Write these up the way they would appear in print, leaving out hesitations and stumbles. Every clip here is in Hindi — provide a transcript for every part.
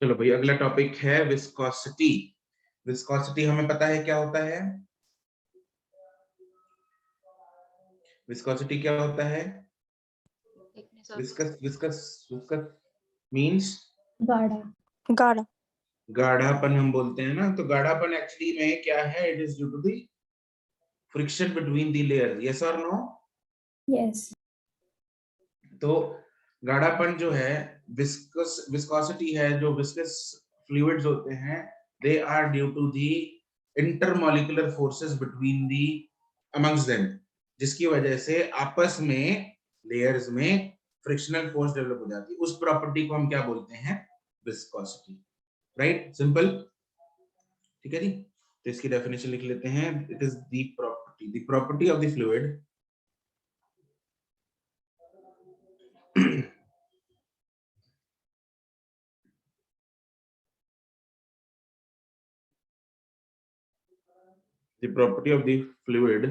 चलो भाई, अगला टॉपिक है विस्कोसिटी। विस्कोसिटी हमें पता है क्या होता है। विस्कोसिटी क्या होता है? विस्कस विस्कस विस्कस मींस गाढ़ा। गाढ़ा। गाढ़ापन हम बोलते हैं ना, तो गाढ़ापन एक्चुअली में क्या है? It is due to the friction between the layer. Yes और नो? यस। तो गाढ़ापन जो है, विस्कोसिटी है, जो विस्कस फ्लूइड्स होते हैं, they are due to the intermolecular forces between the amongst them, जिसकी वजह से आपस में लेयर्स में फ्रिक्शनल फोर्स डेवलप हो जाती है। उस प्रॉपर्टी को हम क्या बोलते हैं? विस्कोसिटी। Right, simple. ठीक है जी। तो इसकी डेफिनेशन लिख लेते हैं। It is the property of the fluid the property of the fluid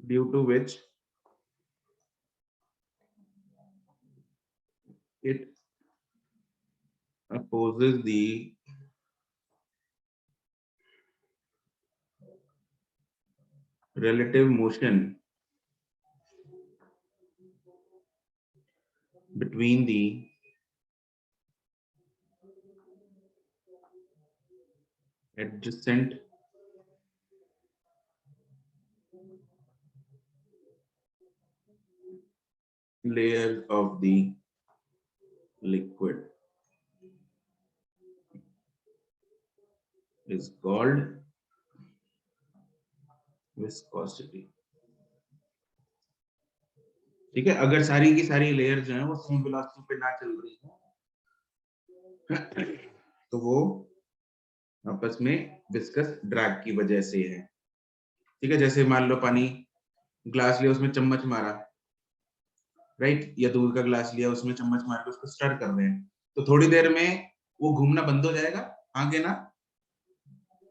due to which it opposes the relative motion between the adjacent layers of the liquid is called viscosity। ठीक है, अगर सारी की सारी लेयर जो है वो सेम वेलोसिटी पे ना चल रही हो तो वो आपस में विस्कस ड्रैग की वजह से है। ठीक है, जैसे मान लो पानी ग्लास लिया, उसमें चम्मच मारा, राइट, या दूध का ग्लास लिया, उसमें चम्मच मार के उसको स्टर कर रहे हैं, तो थोड़ी देर में वो घूमना बंद हो जाएगा। हाँ के ना?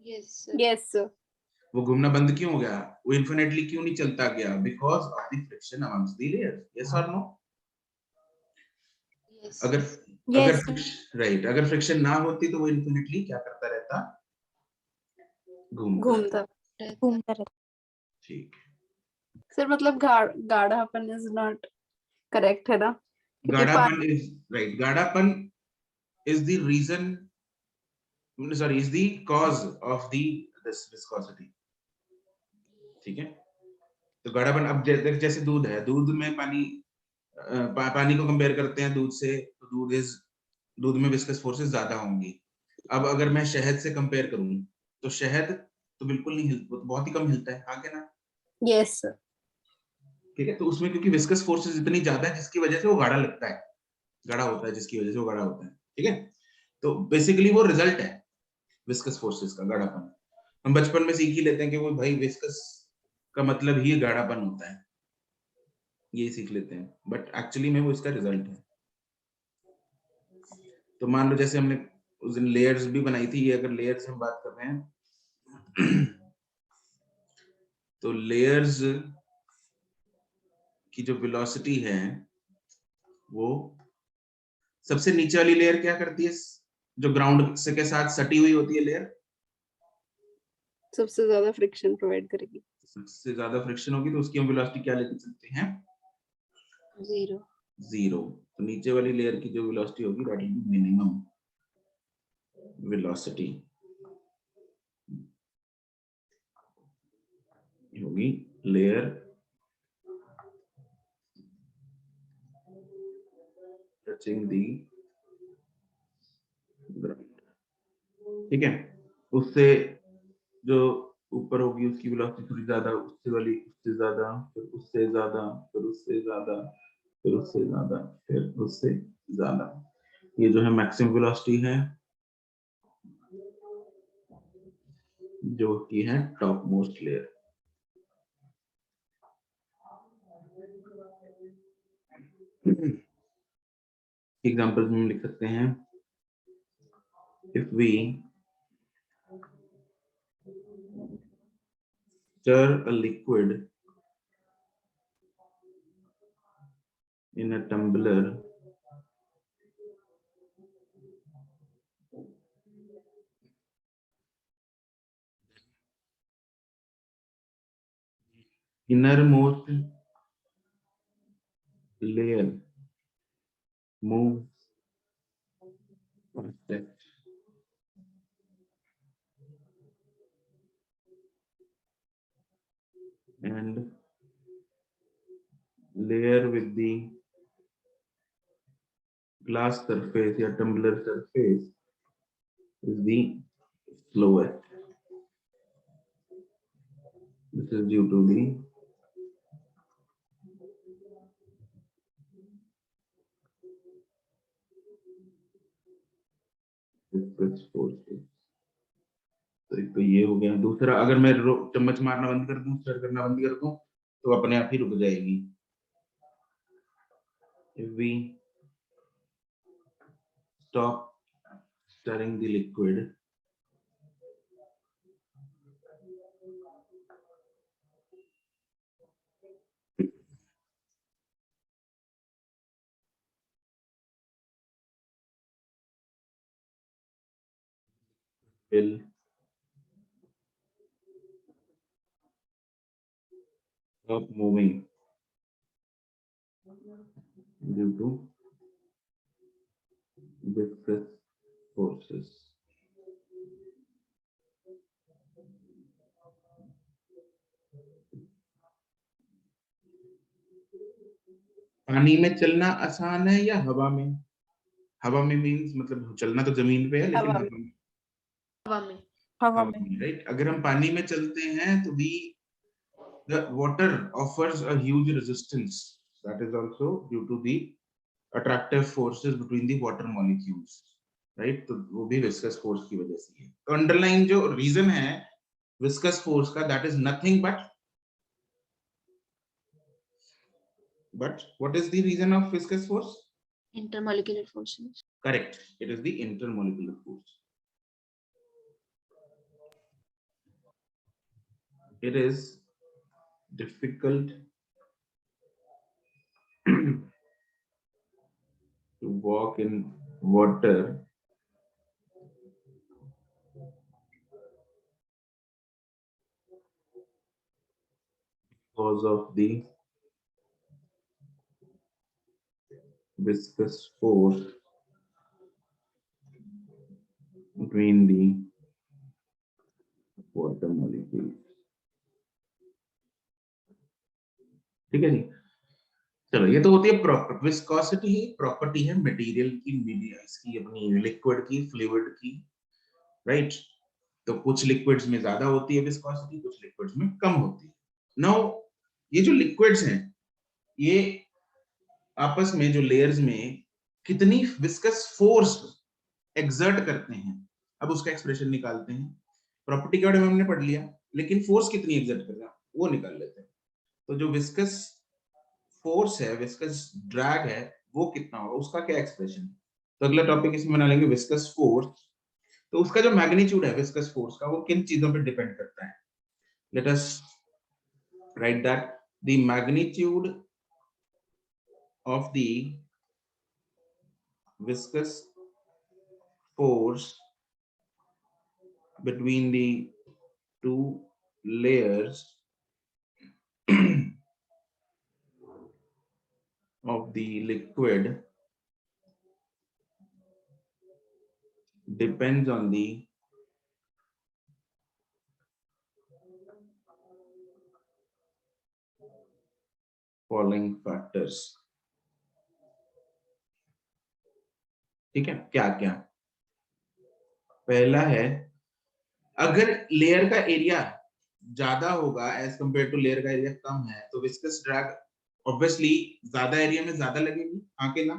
Yes sir. वो घूमना बंद क्यों हो गया? वो इन्फिनिटली क्यों नहीं चलता गया? Because of the friction amongst the layers. Yes और नो? अगर Yes, राइट, अगर फ्रिक्शन ना होती तो वो इन्फिनिटली क्या करता रहता? घूमता। घूमता रहता। ठीक। सर मतलब गाढ़ापन इज नॉट करेक्ट है ना? क्योंकि गाढ़ापन इज राइट, गाढ़ापन is the reason, sorry, is the cause of the this viscosity। ठीक है, तो गाढ़ापन, अब जैसे दूध है, दूध में पानी पानी को कंपेयर करते हैं दूध से, तो दूध में विस्कस फोर्सेस ज्यादा होंगी। अब अगर मैं शहद से कंपेयर करूं तो शहद तो बिल्कुल नहीं हिलता, तो बहुत ही कम हिलता है। हाँ क्या ना? Yes sir. ठीक है, तो उसमें क्योंकि विस्कस फोर्सेस इतनी ज्यादा है जिसकी वजह से वो गाढ़ा लगता है, गाढ़ा होता है, जिसकी वजह से वो गाढ़ा होता है। ठीक है, तो बेसिकली वो रिजल्ट है विस्कस फोर्सेस का, गाढ़ापन। हम बचपन में सीख ही लेते हैं कि वो भाई विस्कस का मतलब ही गाढ़ापन होता है, ये सीख लेते हैं, बट एक्चुअली में वो इसका रिजल्ट है। तो मान लो जैसे हमने उस दिन लेयर्स भी बनाई थी, ये अगर लेयर्स हम बात कर रहे हैं तो लेयर्स की जो वेलोसिटी है वो सबसे नीचे वाली लेयर क्या करती है, जो ग्राउंड से के साथ सटी हुई होती है लेयर, सबसे ज्यादा फ्रिक्शन प्रोवाइड करेगी। सबसे ज्यादा फ्रिक्शन होगी तो उसकी हम वेलोसिटी क्या लेके चलते हैं? जीरो। तो नीचे वाली लेयर की जो वेलोसिटी होगी that will be minimum velocity, होगी लेयर टचिंग दी ग्राउंड। ठीक है, उससे जो ऊपर होगी उसकी वेलोसिटी थोड़ी ज्यादा, उससे वाली उससे ज्यादा, फिर उससे ज्यादा, फिर उससे ज्यादा, फिर उससे ज्यादा, फिर उससे ज्यादा। ये जो है मैक्सिमम वेलोसिटी है, जो की है टॉप मोस्ट लेयर। एग्जांपल में लिख सकते हैं, if we stir a liquid in a tumbler innermost layer moves fastest. And layer with the glass surface or tumbler surface is the slowest. This is due to the viscous forces. तो एक तो ये हो गया। दूसरा, अगर मैं चम्मच मारना बंद कर दूं, स्टर करना बंद कर दूं, तो अपने आप ही रुक जाएगी। If we stop stirring the liquid, will stop moving due to viscous forces. पानी में चलना आसान है या हवा में? हवा में मीन्स मतलब चलना तो जमीन पे है, लेकिन हवा में। हवा में, राइट। अगर हम पानी में चलते हैं तो the water offers a huge resistance. That is also due to the attractive forces between the water molecules, right? तो वो भी viscous force की वजह से है। तो underlying जो reason है viscous force का, that is nothing but what is the reason of viscous force? Intermolecular forces. Correct. It is the intermolecular force. It is difficult to walk in water because of the viscous force between the water molecules. ठीक है जी। चलो, ये तो होती है प्रॉपर विस्कोसिटी, ही प्रॉपर्टी है मटेरियल की, मीडिया इसकी, अपनी लिक्विड की, फ्लूइड की, राइट। तो कुछ लिक्विड्स में ज्यादा होती है विस्कोसिटी, कुछ लिक्विड्स में कम होती है। नाउ ये जो लिक्विड्स हैं, ये आपस में जो लेयर्स में कितनी विस्कस फोर्स एक्सर्ट करते हैं, अब उसका एक्सप्रेशन निकालते हैं। प्रॉपर्टी के बारे में हमने पढ़ लिया, लेकिन फोर्स कितनी एक्सर्ट कर रहा है वो निकाल लेते हैं। तो जो विस्कस फोर्स है, विस्कस ड्रैग है, वो कितना होगा, उसका क्या एक्सप्रेशन है। तो अगला टॉपिक इसमें बना लेंगे विस्कस फोर्स। तो उसका जो मैग्नीट्यूड है विस्कस फोर्स का, वो किन चीजों पे डिपेंड करता है। Let us right that the magnitude of the viscous force between the two layers of the liquid depends on the following factors. ठीक है, क्या क्या? पहला है, अगर लेयर का एरिया ज्यादा होगा एज कंपेयर टू लेयर का एरिया कम है, तो विस्कस ड्रैग ऑब्वियसली ज्यादा एरिया में ज्यादा लगेगी, हाँ के ना?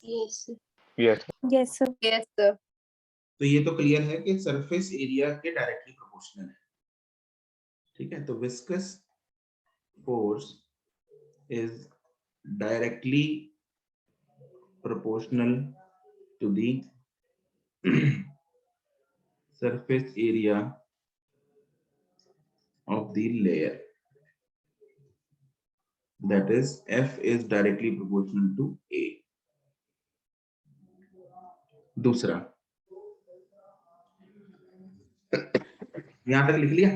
Yes. Yes, sir. yes sir. तो ये तो क्लियर है कि सरफेस एरिया के डायरेक्टली प्रोपोर्शनल है। ठीक है, तो viscous force is directly proportional to the surface area of the layer. that is F is directly proportional to A. दूसरा, यहां तक लिख लिया?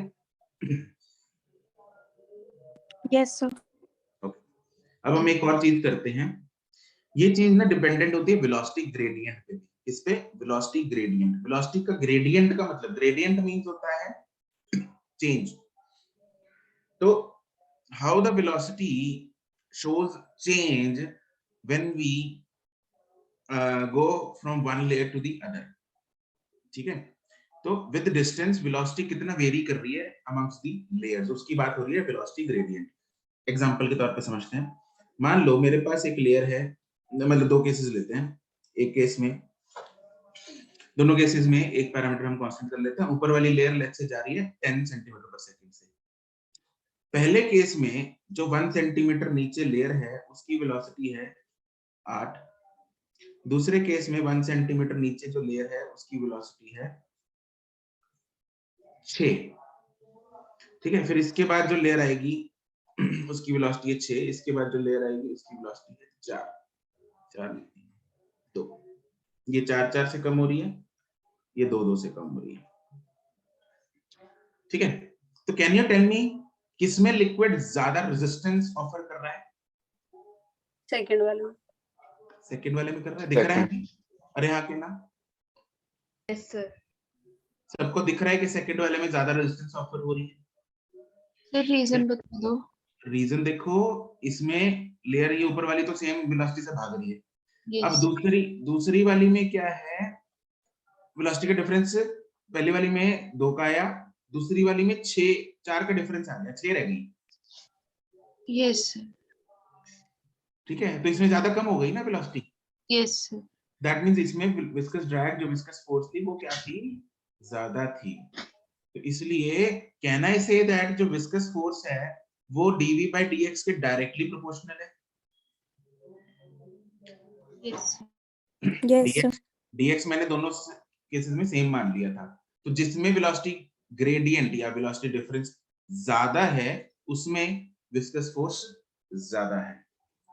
Yes, sir. अब हम एक और चीज करते हैं, ये चीज ना डिपेंडेंट होती है वेलोसिटी ग्रेडियंट पे। किस पे? Velocity gradient. वेलोसिटी का ग्रेडियंट का मतलब, ग्रेडियंट मींस होता है चेंज। तो how the velocity shows change when we go from one layer to the other, ठीक है? तो विद डिस्टेंस वेलोसिटी कितना वेरी कर रही है अमंग्स दी लेयर्स, उसकी बात हो रही है वेलोसिटी ग्रेडियंट। एग्जांपल के तौर पे समझते हैं, मान लो मेरे पास एक लेयर है, मतलब दो केसेस लेते हैं। एक केस में, दोनों केसेस में एक पैरामीटर हम कांस्टेंट कर लेते हैं। ऊपर वाली लेयर लेट्स से जा रही है 10 सेंटीमीटर पर सेकंड से। पहले केस में जो 1 सेंटीमीटर नीचे लेयर है उसकी वेलोसिटी है 8। दूसरे केस में 1 सेंटीमीटर नीचे जो लेयर है उसकी वेलोसिटी है 6, ठीक है? फिर इसके बाद जो लेयर आएगी उसकी वेलोसिटी है 6, इसके बाद जो लेयर आएगी उसकी वेलोसिटी है 4, 4 2, ये 4 4 से कम हो रही है, ये 2 2 से कम हो रही है, ठीक है? तो कैन यू टेल मी किसमें लिक्विड ज्यादा रेजिस्टेंस ऑफर कर रहा है? सेकंड वाले में। सेकंड वाले में कर रहा है, दिख रहा है? अरे हाँ, के ना? Yes sir. सबको दिख रहा है कि सेकंड वाले में ज्यादा रेजिस्टेंस ऑफर हो रही है? सर रीजन बता दो। रीजन देखो, इसमें लेयर ये ऊपर वाली तो सेम वेलोसिटी से भाग रही है। Yes. अब दूसरी वाली में क्या है? वेलोसिटी का डिफरेंस पहली वाली में 2 का आया, दूसरी वाली में 6 4 का डिफरेंस आ गया, 6 रह गई। Yes sir. ठीक है, तो इसमें ज्यादा कम हो गई ना velocity. Yes sir. That means इसमें विस्कस ड्रैग, जो विस्कस फोर्स थी वो क्या थी? ज्यादा थी। तो इसलिए कैन आई से दैट जो विस्कस फोर्स है वो dv by dx के डायरेक्टली प्रोपोर्शनल है? Yes Yes, sir. dx मैंने दोनों केसेस में सेम मान लिया था। तो जिसमें वेलोसिटी ग्रेडियंट या वेलोसिटी डिफरेंस ज्यादा है उसमें विस्कस फोर्स ज्यादा है,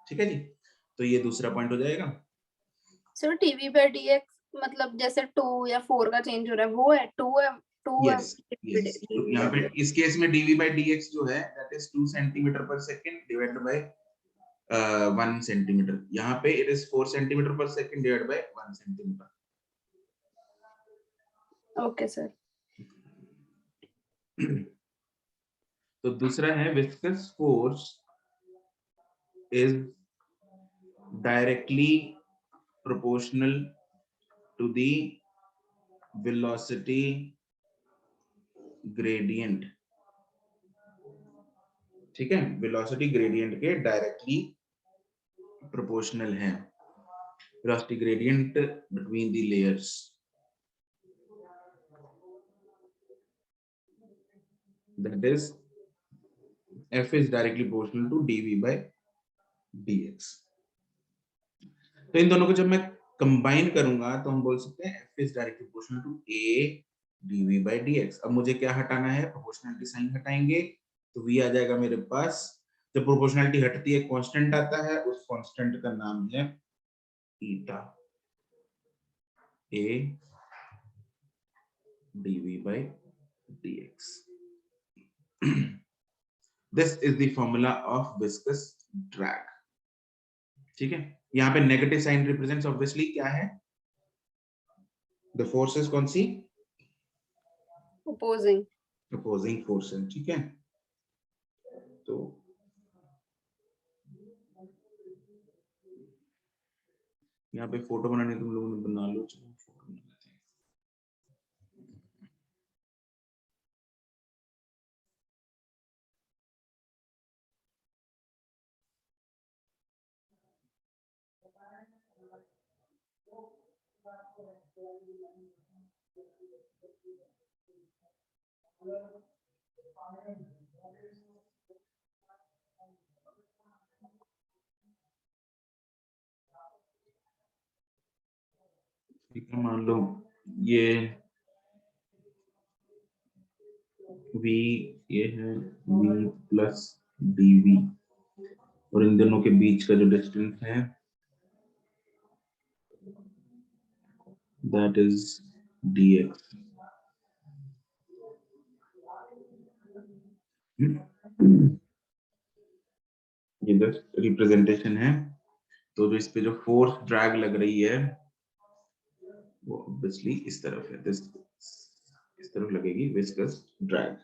ठीक है जी? तो ये दूसरा पॉइंट हो जाएगा। सर dv by dx मतलब जैसे 2 या 4 का चेंज हो रहा है वो है 2 है 2 Yes, yes. तो यहाँ पे इस केस में dv by dx जो है that is 2 सेंटीमीटर पर सेकंड डिवाइडेड बाय 1 सेंटीमीटर। यहाँ पे it is 4 सेंटीमीटर पर second divided by 1 centimetre. Okay sir. तो दूसरा है viscous force is directly proportional to the velocity gradient, ठीक है? वेलोसिटी ग्रेडियंट के डायरेक्टली प्रोपोर्शनल है। Velocity gradient between the layers, that is f is directly proportional to dv by dx। तो इन दोनों को जब मैं कंबाइन करूंगा तो हम बोल सकते हैं f is directly proportional to a dv by dx। अब मुझे क्या हटाना है? प्रोपोर्शनलिटी साइन हटाएंगे तो v आ जाएगा मेरे पास। जब प्रोपोर्शनलिटी हटती है कांस्टेंट आता है, उस कांस्टेंट का नाम है ईटा a dv by dx। This is the formula of viscous drag, ठीक है? यहाँ पे नेगेटिव साइन रिप्रेजेंट्स ऑब्वियसली क्या है? द फोर्सेस कौन सी? अपोजिंग फोर्सेस, ठीक है? तो यहाँ पे फोटो बनाने तुम लोगों ने बना लो, चलो फोटो बना लेते हैं। ठीक है, मान लो ये v, ये है v प्लस dv, और इन दोनों के बीच का जो डिस्टेंस है that is dx. ये जस्ट रिप्रेजेंटेशन है। तो जो इस पे जो फोर्स ड्रैग लग रही है वो ऑब्वियसली इस तरफ है, इस तरफ लगेगी विस्कस ड्रैग।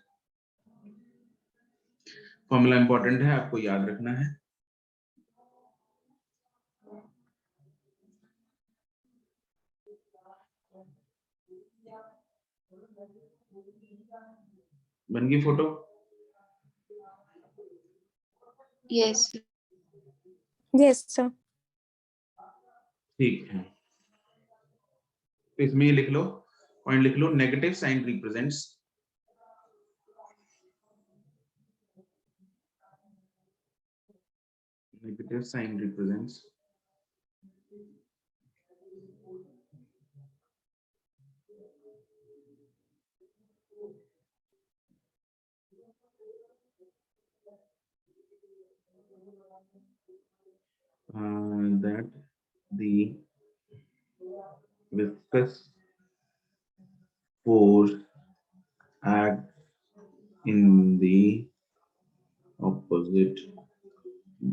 फॉर्मूला इंपॉर्टेंट है, आपको याद रखना है। बन गई फोटो? Yes. Yes, sir. ठीक है, तो इसमें ये लिख लो, पॉइंट लिख लो, negative sign represents that the viscous force acts in the opposite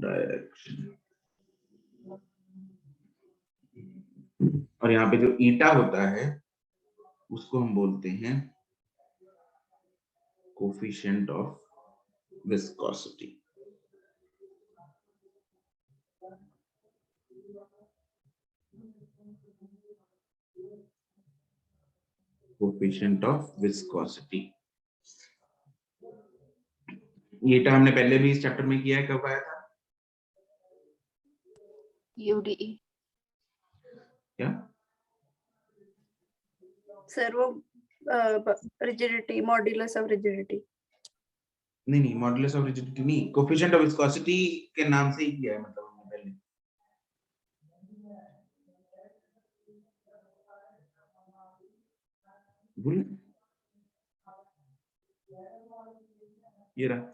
direction. और यहाँ पे जो ईटा होता है उसको हम बोलते हैं coefficient of viscosity. Coefficient of viscosity, ये टर्म हमने पहले भी इस चैप्टर में किया है। कब आया था? UDE. क्या? सर वो रिजिडिटी, मॉड्यूलस ऑफ रिजिडिटी। नहीं, मॉडुलस ऑफ रिजिडिटी नहीं, कोफिशिएंट ऑफ विस्कोसिटी के नाम से ही किया है, मतलब हमने पहले। भूल ये रहा,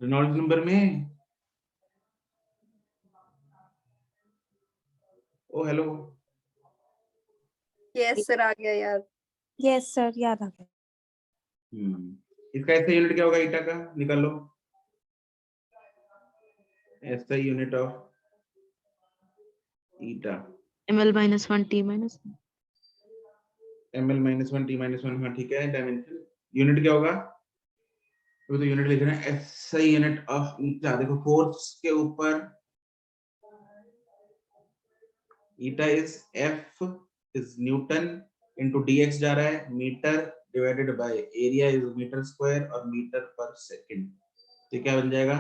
रेनॉल्ड्स नंबर में। ओ हेलो, यस सर, आ गया याद। Yes, sir. याद आ गया। इसका ऐसा यूनिट क्या होगा ईटा का? निकाल लो, ऐसा unit of eta ML -1 T -1. ml -1 t -1। हाँ ठीक है, डायमेंशन यूनिट क्या होगा? तो यूनिट लिख रहे हैं SI यूनिट ऑफ ईटा। देखो फोर्स के ऊपर eta is F is Newton into dx जा रहा है, metre divided by area is metre square और मीटर पर सेकंड। तो क्या बन जाएगा?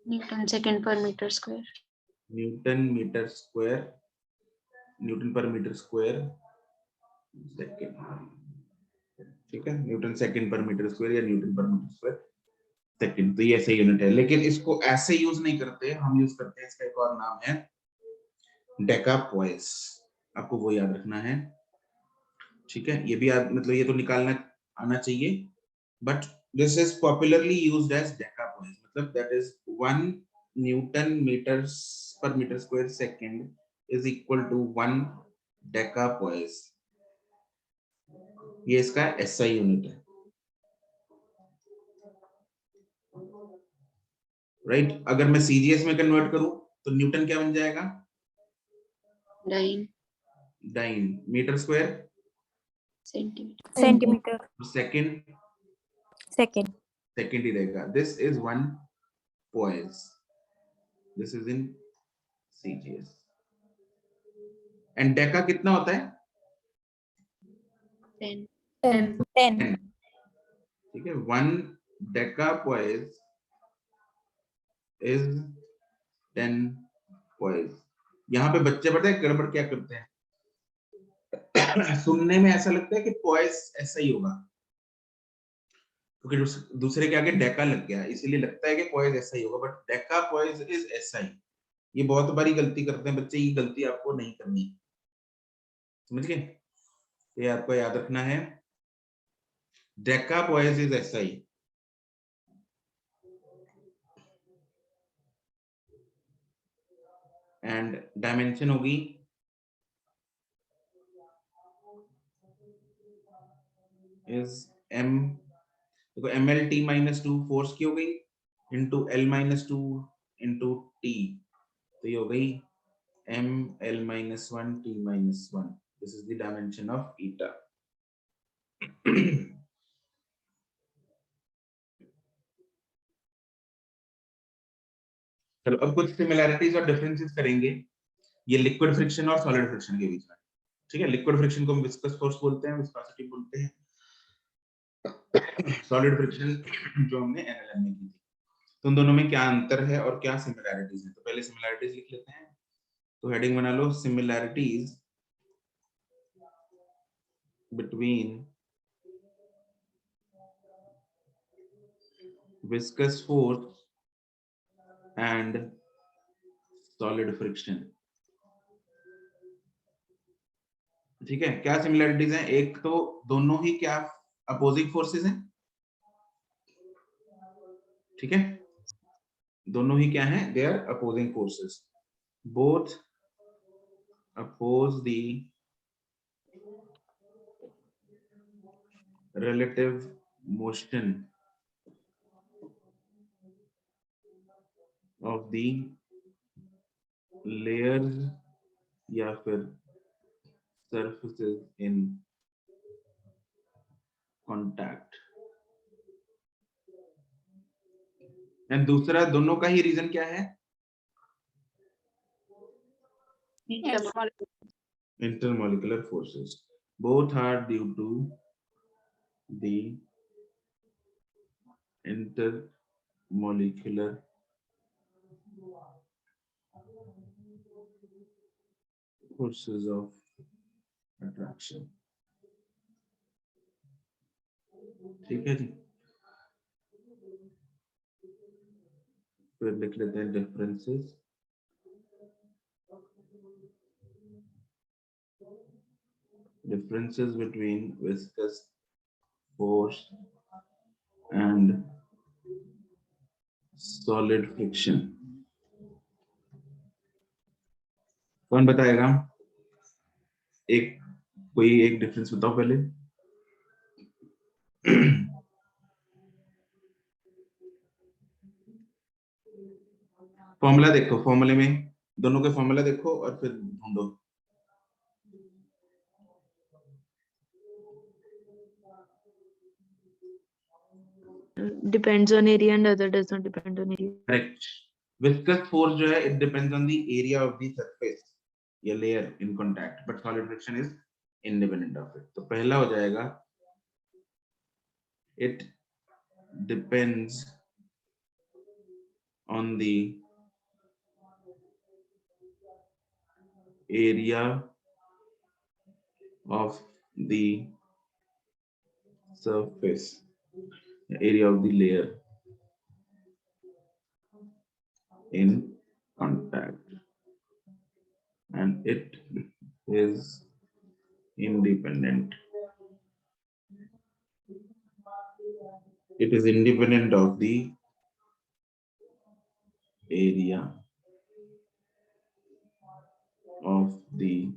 Newton second per meter square. Newton metre square, Newton per metre square second. ठीक है, Newton second per metre square या Newton per metre square second. तो ये ऐसे यूनिट है, लेकिन इसको ऐसे यूज नहीं करते, हम यूज करते हैं, इसका एक और नाम है डेकापोइस। आपको वो याद रखना है, ठीक है? ये भी याद, मतलब ये तो निकालना आना चाहिए, but this is popularly used as decapoise, मतलब that is 1 newton metres per metre square second is equal to 1 decapoise. ये इसका SI यूनिट है, राइट? अगर मैं CGS में कन्वर्ट करूं तो न्यूटन क्या बन जाएगा? Dyne metre square Centimeter. Centimeter. Second Second. Second ही रहेगा। This is 1 poise, this is in CGS। And deca कितना होता है? 10. 10. ठीक है, 1 डेका poise इज 10 poise। यहाँ पे बच्चे पता है गड़बड़ क्या करते हैं? सुनने में ऐसा लगता है कि poise ऐसा ही होगा, क्योंकि दूसरे के आगे डेका लग गया, इसीलिए लगता है कि poise ऐसा ही होगा, but Deka poise is SI। ये बहुत बड़ी गलती करते हैं बच्चे, ये गलती आपको नहीं करनी, समझ गए? ये आपको याद रखना है। डेकापॉइस इज SI, एंड डायमेंशन होगी इज M, देखो MLT -2 फोर्स की हो गई इंटू L-2 इंटू T, तो ये हो गई ML-1 T-1, this is the dimension of eta. चलो अब कुछ सिमिलैरिटीज और डिफरेंसेस करेंगे, ये लिक्विड फ्रिक्शन और सॉलिड फ्रिक्शन के बीच में, ठीक है? लिक्विड फ्रिक्शन को हम विस्कस फोर्स बोलते हैं, विस्कोसिटी बोलते हैं, सॉलिड फ्रिक्शन जो हमने NLM में की थी। तो उन दोनों में क्या अंतर है और क्या सिमिलैरिटीज है? तो पहले सिमिलैरिटीज लिख लेते हैं, तो हेडिंग बना लो similarities between viscous force and solid friction. ठीक है, क्या सिमिलैरिटीज हैं? एक तो दोनों ही क्या अपोजिंग फोर्सेस हैं, ठीक है? दोनों ही क्या हैं? They are opposing forces, both oppose the relative motion of the layers या फिर surfaces in contact। एंड दूसरा, दोनों का ही रीजन क्या है? Intermolecular forces, both are due to the intermolecular forces of attraction। ठीक है जी, फिर लिख लेते हैं differences. Differences between viscous force and solid friction। कौन बताएगा? एक कोई एक डिफरेंस बताओ पहले। फॉर्मूला देखो, फॉर्मूले में दोनों के फॉर्मूला देखो और फिर ढूंढो। Depends on area and other does not depend on area. Correct. Viscous force जो है, it depends on the area of the surface या layer in contact, but solid friction is independent of it. तो पहला हो जाएगा it depends on the area of the surface, area of the layer in contact, and it is independent, it is independent of the area of the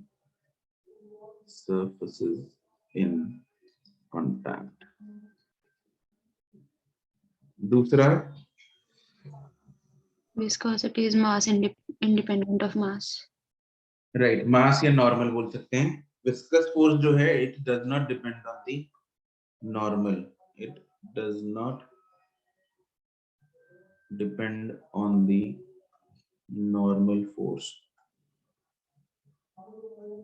surfaces in contact। दूसरा, Viscosity is mass independent of mass. Right, mass या नॉर्मल बोल सकते हैं। विस्कस फोर्स जो है, it does not depend on the normal, it does not depend on the normal force.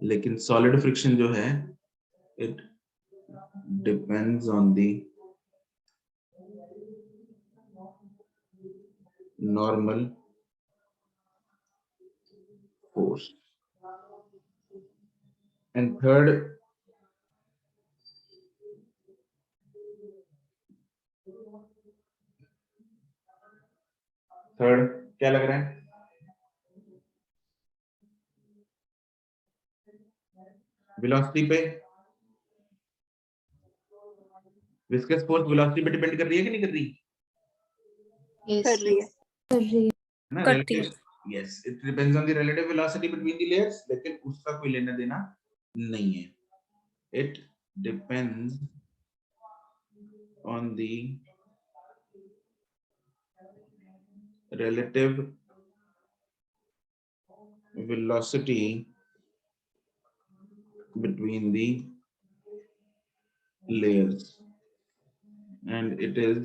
लेकिन सॉलिड फ्रिक्शन जो है, it depends on the normal force. And third, क्या लग रहा है? वेलोसिटी पे, विस्कस फोर्स वेलोसिटी पे डिपेंड कर रही है कि नहीं कर रही? Yes. कर रही है। है ना? करती है। relative, yes, it depends on the relative velocity between the layers, लेकिन उसका कोई लेना देना नहीं है. It depends on the relative velocity between the layers, and it is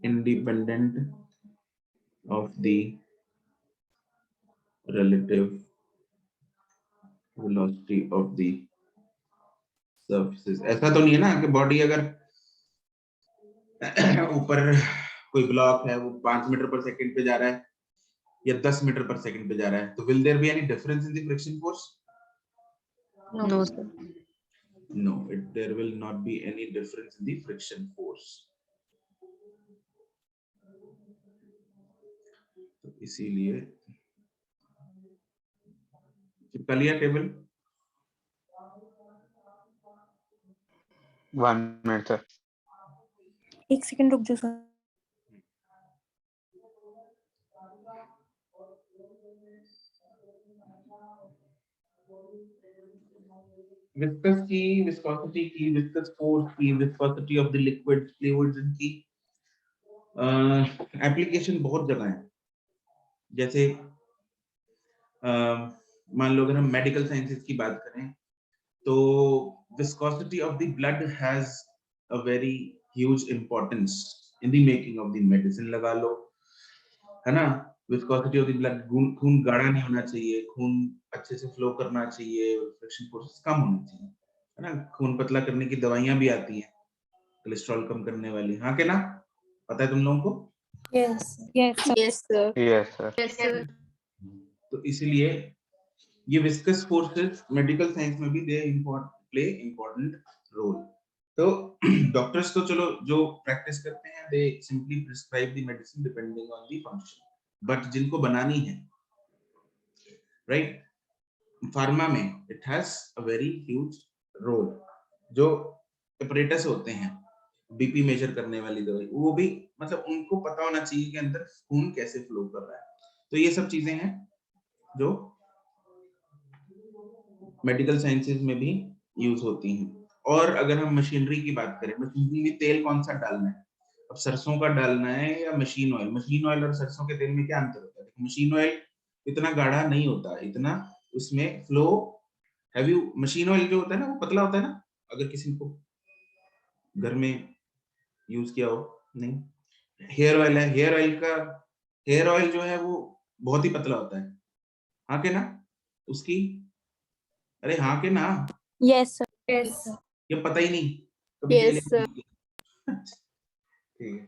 independent of the relative velocity of the surfaces. ऐसा तो नहीं है ना कि बॉडी अगर ऊपर कोई ब्लॉक है वो 5 मीटर पर सेकंड पे जा रहा है या 10 मीटर पर सेकंड पे जा रहा है, तो will there be any difference in the friction force? No, sir. No, there will not be any difference in the friction force. तो इसीलिए चिपका लिया टेबल? 1 minute sir. एक सेकंड रुक जाओ सर। विस्कस की, विस्कोसिटी की, विस्कस फोर्स की, viscosity of the liquid fluids की एप्लीकेशन बहुत जगह है. जैसे मान लो अगर हम मेडिकल साइंसेस की बात करें तो viscosity of the blood has a very huge importance in the making of the medicine. लगा लो, है ना? विस्कोसिटी ऑफ द ब्लड, खून गाढ़ा नहीं होना चाहिए, खून अच्छे से फ्लो करना चाहिए, फ्रिक्शन फोर्स कम होनी चाहिए, है ना? खून पतला करने की दवाइयां भी आती हैं, कोलेस्ट्रॉल कम करने वाली. हाँ के ना? पता है तुम लोगों को? Yes yes Yes, sir. Yes sir. Yes, sir. तो इसलिए ये विस्कस फोर्सेस मेडिकल साइंस में भी दे प्ले इंपॉर्टेंट रोल. तो डॉक्टर्स तो चलो जो प्रैक्टिस करते हैं they simply prescribe the medicine depending on the function, but जिनको बनानी है, राइट, फार्मा में it has a very huge role. जो ऑपरेटर्स होते हैं बीपी मेजर करने वाली दवाई, वो भी मतलब उनको पता होना चाहिए कि अंदर खून कैसे फ्लो कर रहा है. तो ये सब चीजें हैं जो मेडिकल साइंसेज में भी यूज होती हैं. और अगर हम मशीनरी की बात करें, मशीनरी में तेल कौन सा डालना है? अब सरसों का डालना है या मशीन ऑयल? मशीन ऑयल और सरसों के तेल में क्या अंतर होता है? मशीन ऑयल इतना गाढ़ा नहीं होता, इतना उसमें फ्लो हैवी. मशीन ऑयल जो होता है ना वो पतला होता है ना, अगर किसी को घर में यूज किया हो. नहीं, हेयर ऑयल है, हेयर ऑयल जो है वो बहुत ही पतला होता है. हाँ के ना? उसकी, अरे हाँ के ना? यस सर यस ये पता ही नहीं कभी Yes, तेल sir. ठीक है.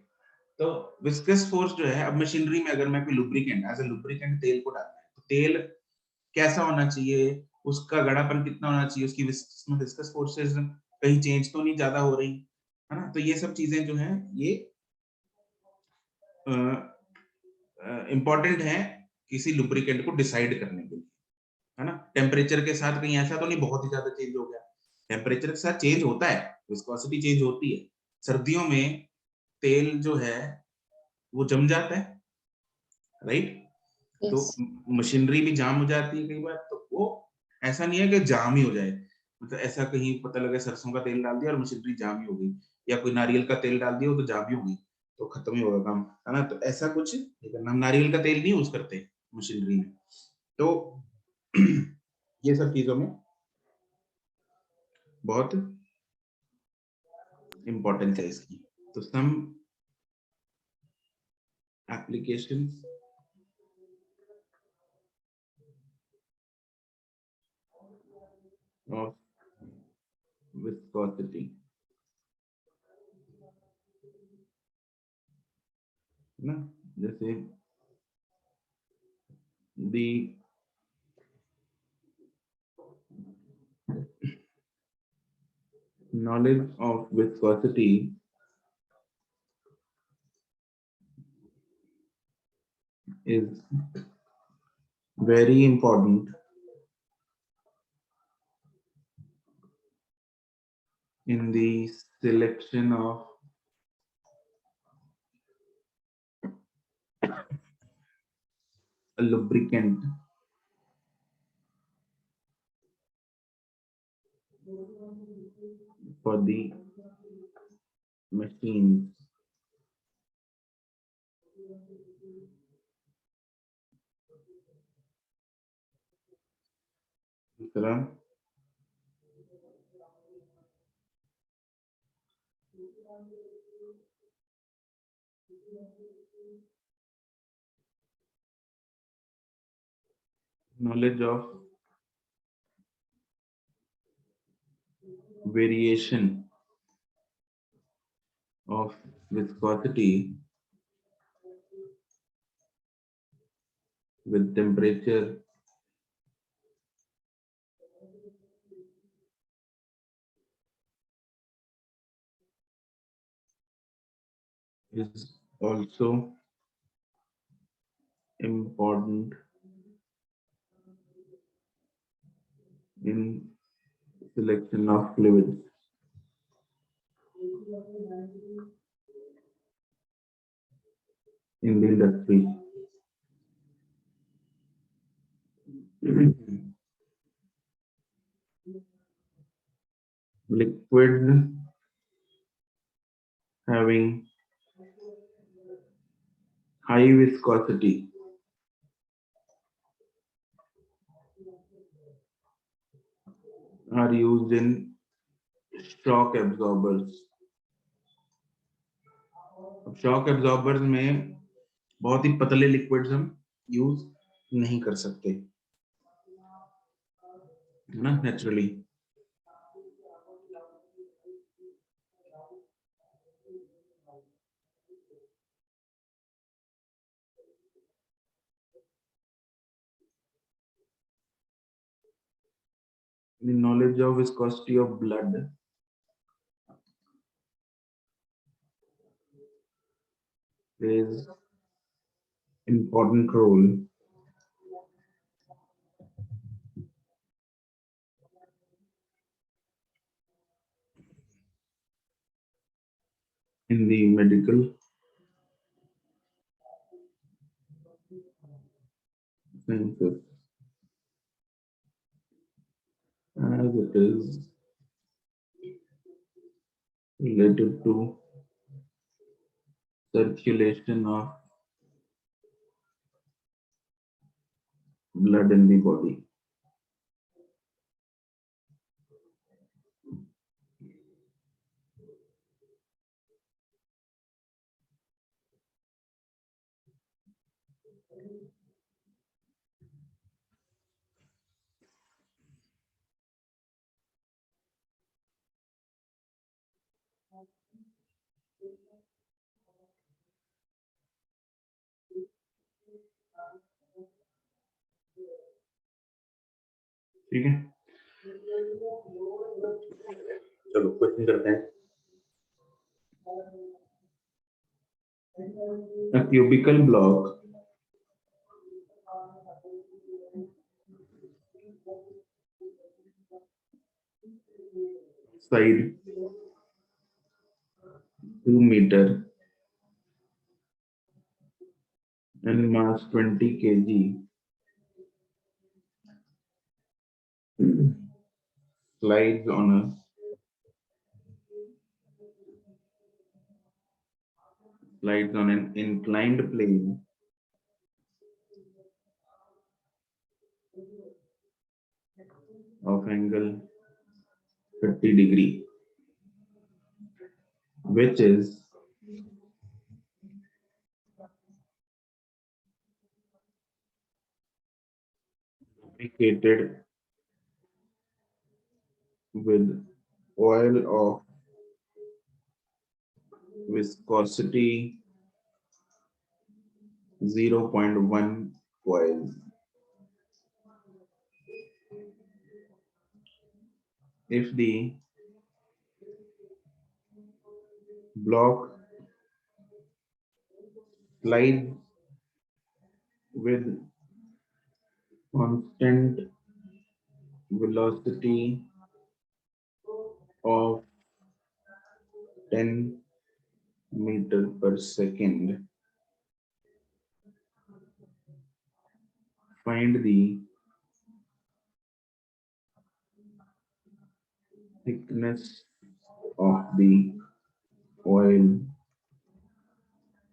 तो विस्कस फोर्स जो है, अब मशीनरी में अगर मैं कोई लुब्रिकेंट, एज अ लुब्रिकेंट तेल को डालना है, तो तेल कैसा होना चाहिए, उसका गाढ़ापन कितना होना चाहिए, उसकी विस्कस फोर्सेस कहीं चेंज तो नहीं ज्यादा हो रही, है ना? तो ये सब चीजें जो हैं ये इंपॉर्टेंट है किसी लुब्रिकेंट को डिसाइड करने के लिए, है ना? टेम्परेचर के साथ कहीं ऐसा तो नहीं बहुत ही ज्यादा चेंज हो गया. टेम्परेचर के साथ चेंज होता है, विस्कोसिटी चेंज होती है. सर्दियों में तेल जो है वो जम जाता है, राइट? तो Yes. मशीनरी भी जाम हो जाती है कई बार. तो वो ऐसा नहीं है कि जाम ही हो जाए, मतलब ऐसा कहीं पता लगे सरसों का तेल डाल दिया और मशीनरी जाम ही हो गई, या कोई नारियल का तेल डाल दिया तो जाम ही हो गई, तो खत्म ही होगा काम, है ना? तो ऐसा कुछ नहीं करना. हम नारियल का तेल नहीं यूज करते मशीनरी में. तो ये सब चीजों में बहुत इंपॉर्टेंस है इसकी. तो सम एप्लीकेशंस of viscosity, ना? जैसे the knowledge of viscosity is very important in the selection of a lubricant for the machines. दूसरा knowledge of variation of viscosity with temperature is also important in selection of fluids. In the industry. Liquids having high viscosity are used in shock absorbers. अब शॉक एब्जॉर्बर्स में बहुत ही पतले लिक्विड्स हम यूज नहीं कर सकते, है ना, naturally. The knowledge of viscosity of blood plays important role in the medical sciences as it is related to circulation of blood in the body. ठीक है, चलो क्वेश्चन करते हैं। A cubical block side 2 meter and mass 20 kg slides on an inclined plane of angle 30 degree, which is lubricated with oil of viscosity 0.1 coils. If the block slides with constant velocity of 10 meter per second. Find the thickness of the oil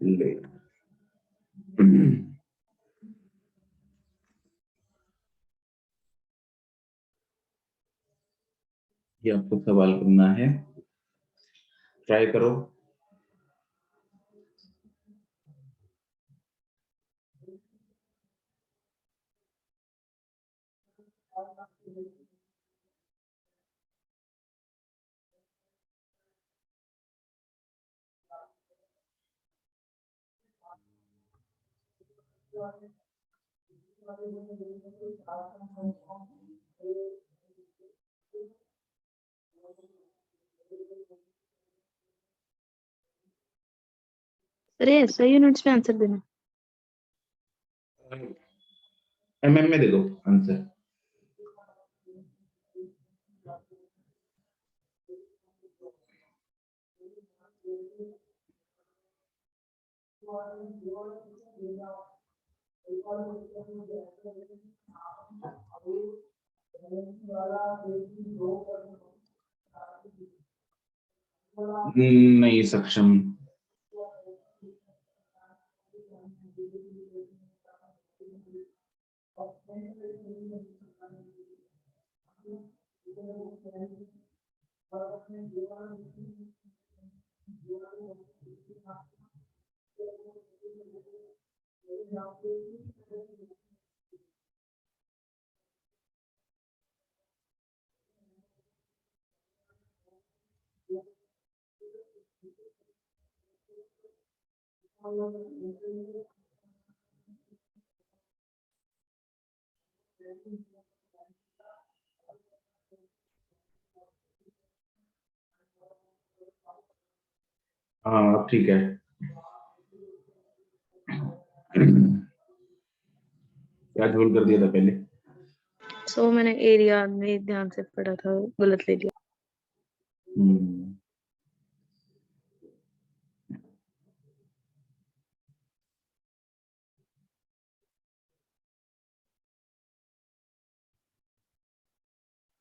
layer. ये आपको सवाल करना है, ट्राई करो। अरे SI यूनिट्स में आंसर देना। mm में दे दो आंसर। नहीं सक्षम। हाँ ठीक है। क्या झोल कर दिया था पहले? सो मैंने एरिया में ध्यान से पढ़ा था, गलत ले लिया।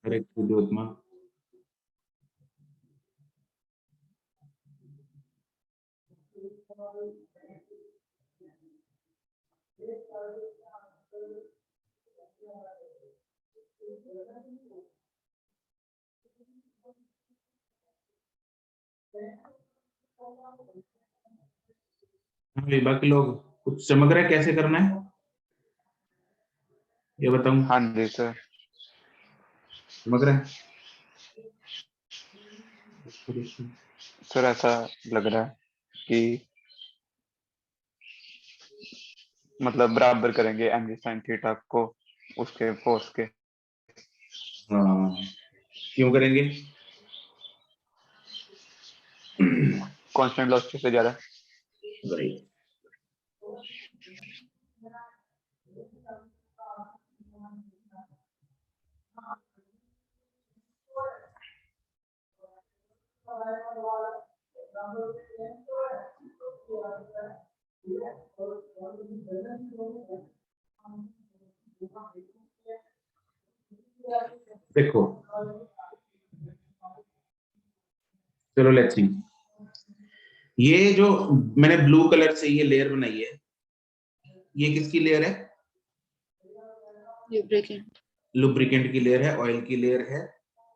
करेक्ट विद्योत्मा। बाकी लोग कुछ चमक रहा है, कैसे करना है ये बताऊं? हाँ जी सर। चमक रहा है? सर ऐसा लग रहा है कि मतलब बराबर करेंगे mg sin थीटा को उसके फोर्स के। हाँ क्यों करेंगे? कांस्टेंट वेलोसिटी से ज्यादा। राइट। देखो चलो लेट्स सी, ये जो मैंने ब्लू कलर से ये लेयर बनाई है, ये किसकी लेयर है? लुब्रिकेंट। लुब्रिकेंट की लेयर है, ऑयल की लेयर है।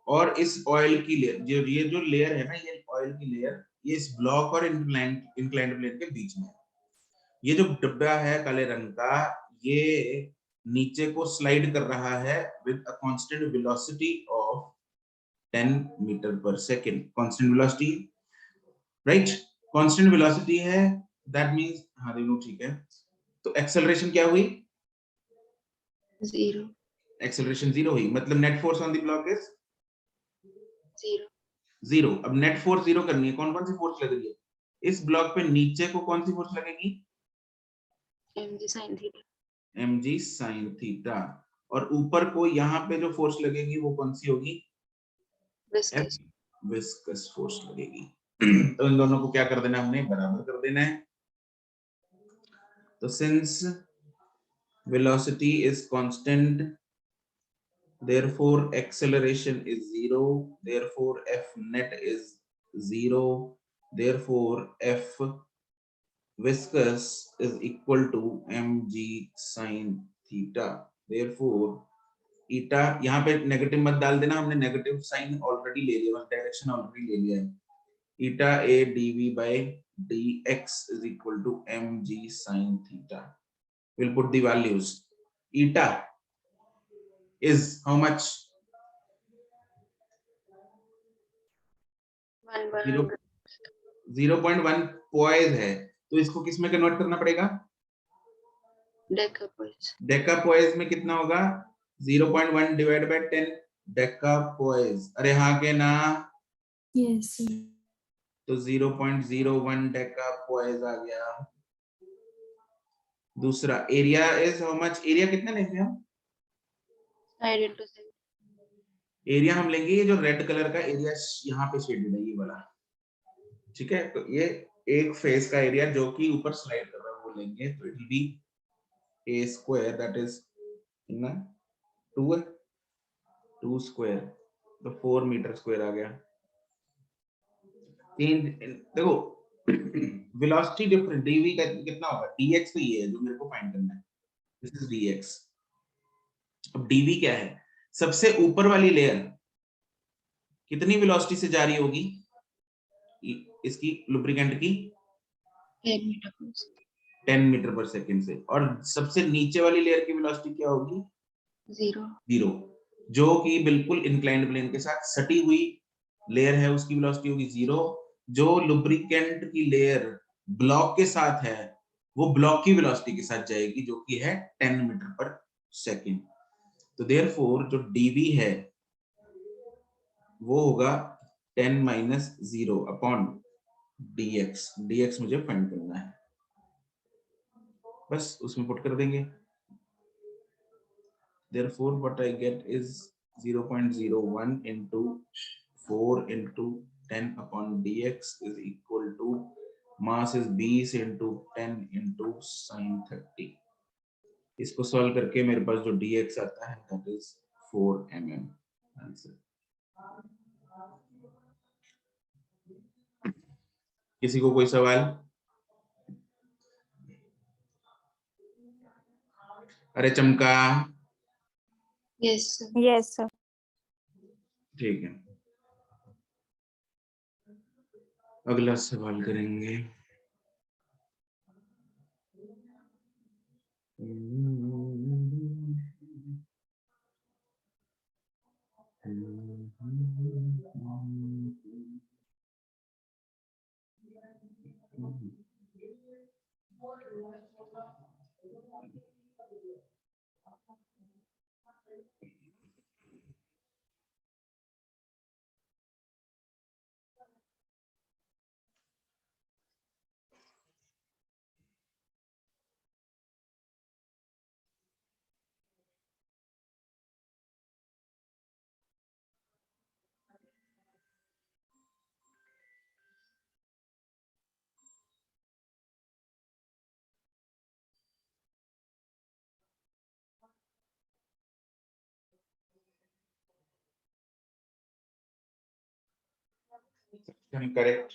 और इस ऑयल की लेयर, जो ये जो लेयर है ना, ये ऑयल की लेयर, ये इस ब्लॉक और इंक्लाइंड प्लेन के बीच में है। ये जो डब्बा है काले रंग का, ये नीचे को स्लाइड कर रहा है with a constant velocity of 10 metre per second. Constant velocity, right? Constant velocity है, दैट मींस, हाँ रेनू ठीक है। तो एक्सेलरेशन क्या हुई? 0 एक्सेलरेशन 0 हुई, मतलब net force on the block is 0 0। अब नेट फोर्स 0 करनी है, कौन कौन सी फोर्स लग रही है इस ब्लॉक पे? नीचे को कौन सी फोर्स लगेगी? mg sin theta. mg sin theta. और ऊपर को यहाँ पे जो फोर्स लगेगी वो कौन सी होगी? विस्कस। विस्कस फोर्स लगेगी। तो इन दोनों को क्या कर देना, हमने बराबर कर देना है। तो since velocity is constant, therefore acceleration is 0, therefore f net is 0, therefore f viscous is equal to mg sin theta, therefore eta, यहाँ पे नेगेटिव मत डाल देना, हमने नेगेटिव साइन ऑलरेडी ले लिया, डायरेक्शन ऑलरेडी ले लिया है। eta a dv by dx is equal to mg sin theta. We'll put the values. Eta is how much? 0.1 poise है, तो इसको किस में कन्वर्ट करना पड़ेगा? डेकापोइस में कितना होगा? 0.1 डिवाइड बाय 10 डेकापोइस। अरे हाँ के ना? Yes, sir. तो 0.01 डेकापोइस आ गया। दूसरा area is how much? Area कितना लेंगे हम? एरिया हम लेंगे ये जो रेड कलर का एरिया यहाँ पे शेडेड है, ये वाला, ठीक है। तो ये एक फेस का एरिया जो कि ऊपर स्लाइड कर रहा है वो लेंगे, तो it will B a square that is ना 2 स्क्वायर, तो 4 मीटर स्क्वायर आ गया। देखो वेलोसिटी डिफरेंस dv का कितना होगा? dx तो ये है जो मेरे को फाइंड करना है, दिस इज dx। अब dv क्या है? सबसे ऊपर वाली लेयर कितनी वेलोसिटी से जा रही होगी इसकी, लुब्रिकेंट की? 10 मीटर पर सेकंड से। और सबसे नीचे वाली लेयर की वेलोसिटी क्या होगी? 0, जो कि बिल्कुल इंक्लाइंड प्लेन के साथ सटी हुई लेयर है, उसकी वेलोसिटी होगी 0। जो लुब्रिकेंट की लेयर ब्लॉक के साथ है वो ब्लॉक की वेलोसिटी के साथ जाएगी, जो कि है 10 मीटर पर सेकंड। तो देयरफॉर जो dv है वो होगा 10 माइनस 0 अपॉन dx। dx मुझे फाइंड करना है, बस उसमें पुट कर देंगे। Therefore what I get is 0.01 into 4 into 10 upon dx is equal to mass is 20 into 10 into sin 30। इसको सॉल्व करके मेरे पास जो dx आता है that is 4 mm आंसर। किसी को कोई सवाल? अरे चमका। Yes, sir. ठीक है, अगला सवाल करेंगे। करेक्ट।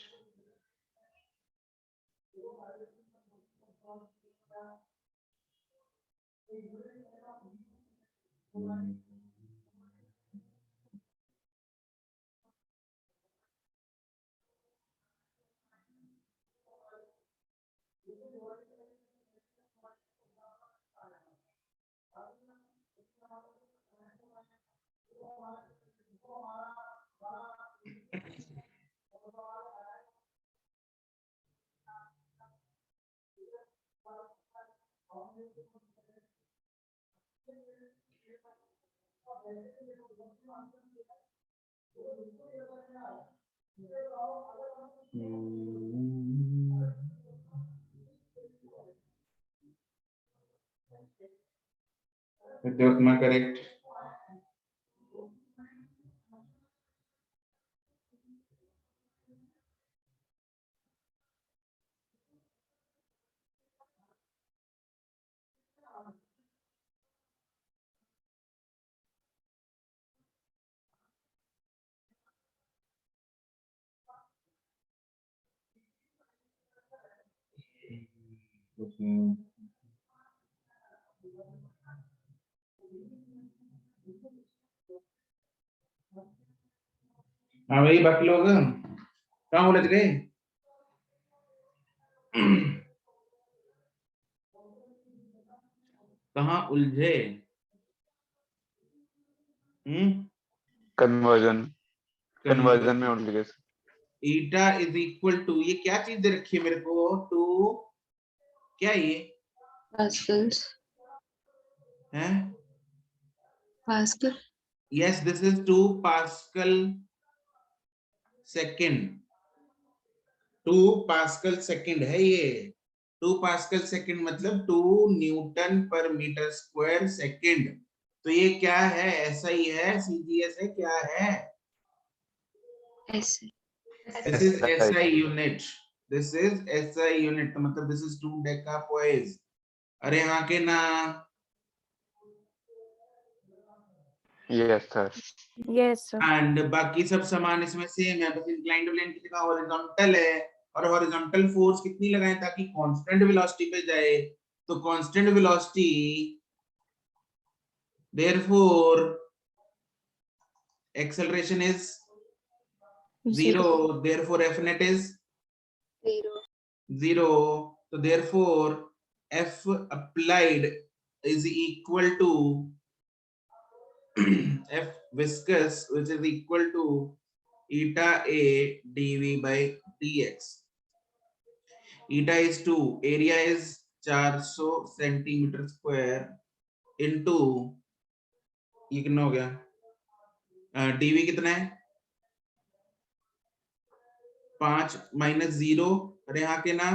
करेक्ट। हाँ भाई, बाकी लोग कहाँ उलझ गए? कहाँ उलझे? कन्वर्जन कन्वर्जन में कन्वर्जन। उठ गए। ईटा इज इक्वल टू, ये क्या चीज दे रखी है मेरे को? टू, क्या ये Pascals. है? Pascal. Yes, this is 2 pascal second. 2 pascal second है ये। 2 पास्कल सेकेंड मतलब 2 Newton per metre square second. तो ये क्या है? ऐसा ही है, सीजीएस है, क्या है? ऐसे. This is SI unit. This is SI unit, मतलब दिस इज 2 डेकापोइज। अरे हाँ के ना? Yes sir. Yes, sir. And बाकी सब समान इसमें सेम है, बस इंक्लाइंड प्लेन की जगह हॉरिजॉन्टल है। और हॉरिजॉन्टल फोर्स कितनी लगाएं ताकि कांस्टेंट वेलोसिटी पे जाए? तो constant velocity, therefore acceleration is 0, therefore F net is 0. So therefore F applied is equal to F viscous, which is equal to eta A dV by dx. Eta is 2, area is 400 centimeter square into, ये कितना हो गया? dV कितना है? 5 minus 0, अरे हाँ के ना?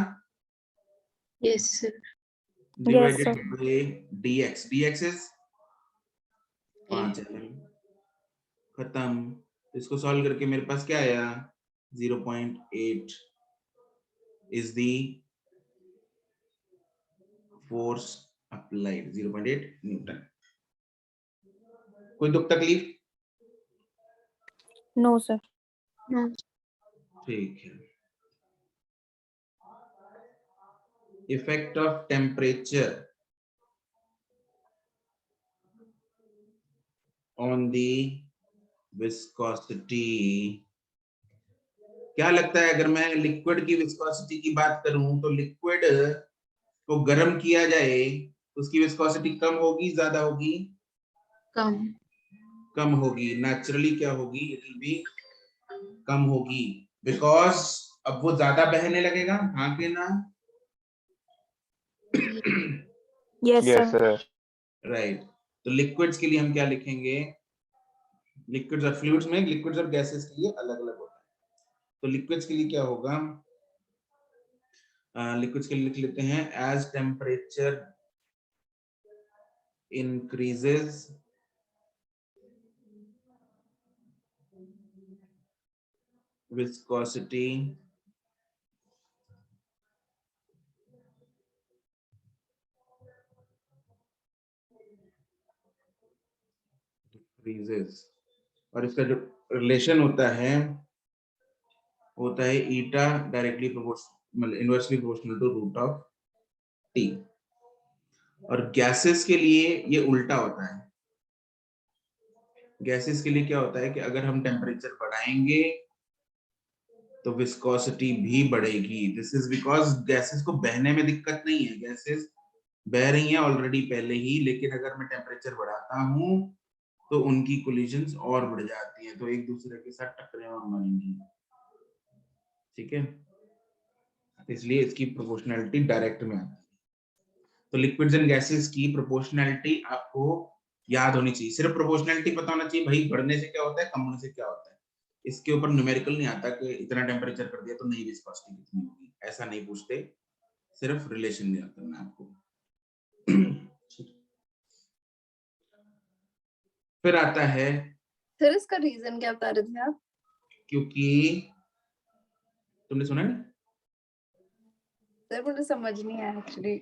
Yes, sir. divided sir. by dx. dx is 5 खत्म। इसको सॉल्व करके मेरे पास क्या आया? 0.8 is the force applied, 0.8 Newton. कोई दुख तकलीफ? No, sir. No. ठीक है। Effect of temperature on the viscosity. क्या लगता है, अगर मैं लिक्विड की विस्कोसिटी की बात करूं तो लिक्विड को गर्म किया जाए तो उसकी विस्कोसिटी कम होगी, ज्यादा होगी? Come. कम होगी। नेचुरली क्या होगी? इट विल बी कम होगी, बिकॉज अब वो ज्यादा बहने लगेगा। हाँ के ना? Yes, yes sir. Sir. Right. तो लिक्विड्स के लिए हम क्या लिखेंगे? लिक्विड्स और फ्लूइड्स में, लिक्विड्स और गैसेस के लिए अलग अलग होता है। तो लिक्विड्स के लिए क्या होगा? लिक्विड्स के लिए लिख लेते हैं, as temperature increases viscosity increases। और इसका जो रिलेशन होता है eta directly proportional, inversely proportional to root of T. और गैसेस के लिए ये उल्टा होता है। गैसेस के लिए क्या होता है कि अगर हम टेम्परेचर बढ़ाएंगे तो विस्कोसिटी भी बढ़ेगी। दिस इज बिकॉज गैसेस को बहने में दिक्कत नहीं है, गैसेस बह रही हैं ऑलरेडी पहले ही, लेकिन अगर मैं टेम्परेचर बढ़ाता हूं तो उनकी कोलिजन्स और बढ़ जाती हैं, तो एक दूसरे के साथ टकरे और मरेंगी। ठीक है, इसलिए इसकी प्रोपोर्शनैलिटी डायरेक्ट में आती है। तो लिक्विड्स एंड गैसेस की प्रोपोर्शनैलिटी आपको याद होनी चाहिए। सिर्फ प्रोपोर्शनैलिटी पता होना चाहिए, भाई बढ़ने से क्या होता है, कम होने से क्या होता है। इसके ऊपर न्यूमेरिकल नहीं आता कि इतना टेम्परेचर कर दिया तो नई विस्कोसिटी कितनी होगी, ऐसा नहीं पूछते, सिर्फ रिलेशन याद करना है आपको। फिर आता है, सर इसका रीजन क्या बता रहे थे आप? क्योंकि तुमने सुना नहीं? सर मुझे समझ नहीं आया एक्चुअली।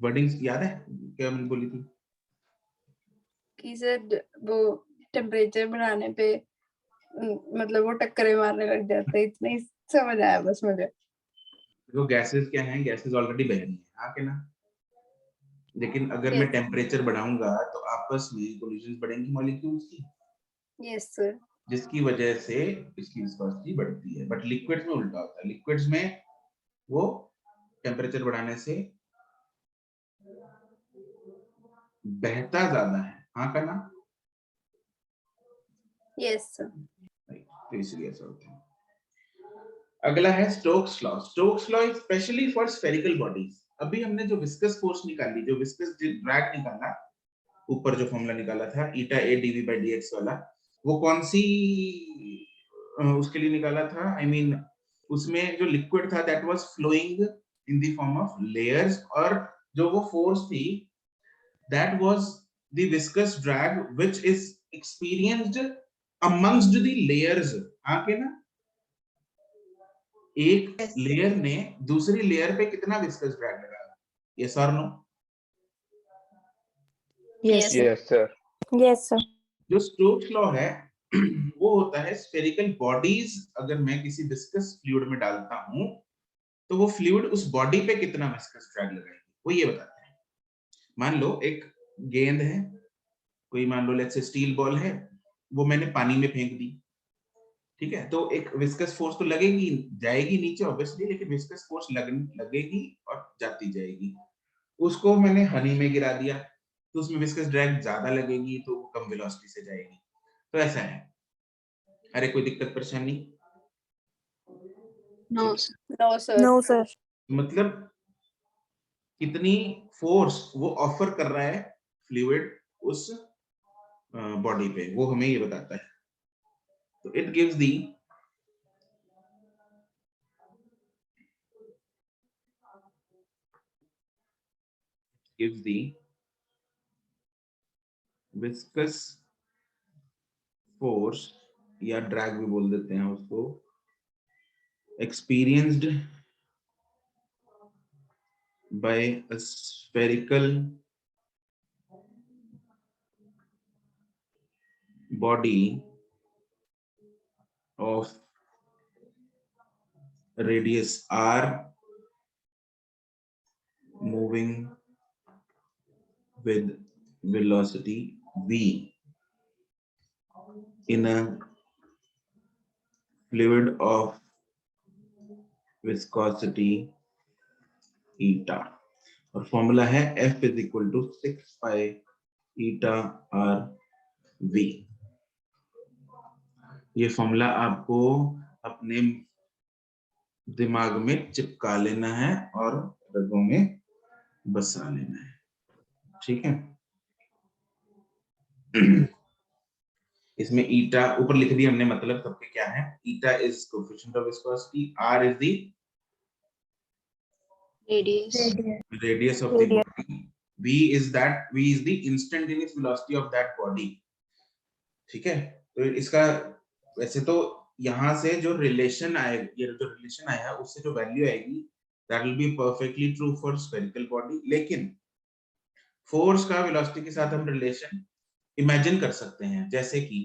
वर्डिंग्स याद है क्या मैंने बोली थी? कि सर वो टेम्परेचर बढ़ाने पे मतलब वो टक्करे मारने लग जाते हैं, इतना ही समझ आया बस मुझे। देखो गैसेस क्या हैं, गैसेस ऑलरेडी बह रही हैं, हाँ कि ना? लेकिन अगर मैं Yes. टेम्परेचर बढ़ाऊंगा तो आपस में कोलिजन बढ़ेंगी मॉलिक्यूल्स की, Yes, sir. जिसकी वजह से इसकी विस्कोसिटी बढ़ती है। बट लिक्विड्स में उल्टा होता है, लिक्विड्स में वो टेम्परेचर बढ़ाने से बहता ज्यादा है, हाँ का ना? Yes, sir. तो इसलिए ऐसा होता है। अगला है Stokes law. Stokes law is specially for spherical bodies. अभी हमने जो विस्कस फोर्स निकाली, जो विस्कस ड्रैग निकाला, ऊपर जो फॉर्मूला निकाला था ईटा ए डीवी बाय डीएक्स वाला, वो कौन सी उसके लिए निकाला था? आई मीन उसमें जो लिक्विड था that was flowing in the form of layers, और जो वो फोर्स थी that was the viscous drag which is experienced amongst the layers, हाँ के ना? एक लेयर ने दूसरी लेयर पे कितना विस्कस ड्रैग लगाया? यस और no? Yes. Yes, sir. Yes, sir. जो स्टोक्स लॉ है वो होता है स्फेरिकल बॉडीज, अगर मैं किसी विस्कस फ्लूइड में डालता हूं तो वो फ्लूइड उस बॉडी पे कितना विस्कस ड्रैग लगाएगी, वो ये बताता है। मान लो एक गेंद है, कोई मान लो लेट्स से स्टील बॉल है, वो मैंने पानी में फेंक दी, ठीक है? तो एक विस्कस फोर्स तो लगेगी, जाएगी नीचे ऑब्वियसली, लेकिन विस्कस फोर्स लगेगी और जाती जाएगी। उसको मैंने हनी में गिरा दिया तो उसमें विस्कस ड्रैग ज्यादा लगेगी, तो वो कम वेलोसिटी से जाएगी। तो ऐसा है। अरे कोई दिक्कत परेशानी? No, sir. No, sir. No, sir. मतलब कितनी फोर्स वो ऑफर कर रहा है फ्लूइड उस बॉडी पे, वो हमें ये बताता है। तो it gives the viscous force, या ड्रैग भी बोल देते हैं उसको, experienced by a spherical body of radius r moving with velocity v in a fluid of viscosity eta, और फॉर्मूला है F is equal to 6 pi eta r v। ये फॉर्मूला आपको अपने दिमाग में चिपका लेना है और रगों में बसा लेना है, ठीक है? इसमें ईटा ऊपर लिख दिया हमने, मतलब सबके क्या है? Eta is coefficient of viscosity, R is the Radius. radius of the body, v is the instantaneous velocity of that body, ठीक है? तो इसका वैसे तो यहाँ से जो रिलेशन आए, ये जो रिलेशन आया उससे जो वैल्यू आएगी that will be perfectly true for spherical body, लेकिन फोर्स का वेलोसिटी के साथ हम रिलेशन इमेजिन कर सकते हैं। जैसे कि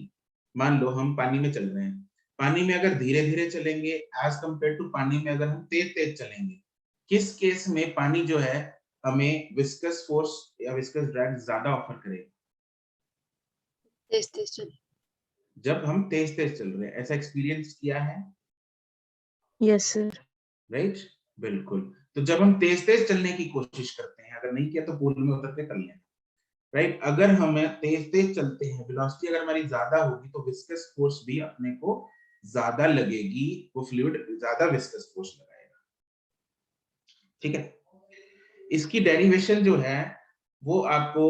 मान लो हम पानी में चल रहे हैं, पानी में अगर धीरे धीरे चलेंगे एज कंपेयर टू पानी में अगर हम तेज तेज चलेंगे, किस केस में पानी जो है हमें विस्कस फोर्स या विस्कस ड्रैग ज्यादा ऑफर करेगा? तेज चल. जब हम तेज तेज चल रहे हैं। ऐसा एक्सपीरियंस किया है? Yes, sir. राइट, बिल्कुल। तो जब हम तेज तेज चलने की कोशिश करते हैं, अगर नहीं किया तो पूल में उतर के कर लेना, राइट? अगर हम तेज तेज चलते हैं, वेलोसिटी अगर हमारी ज्यादा होगी तो विस्कस फोर्स भी अपने को ज्यादा लगेगी, वो फ्लूइड ज्यादा विस्कस फोर्स लगाएगा, ठीक है? इसकी डेरिवेशन जो है वो आपको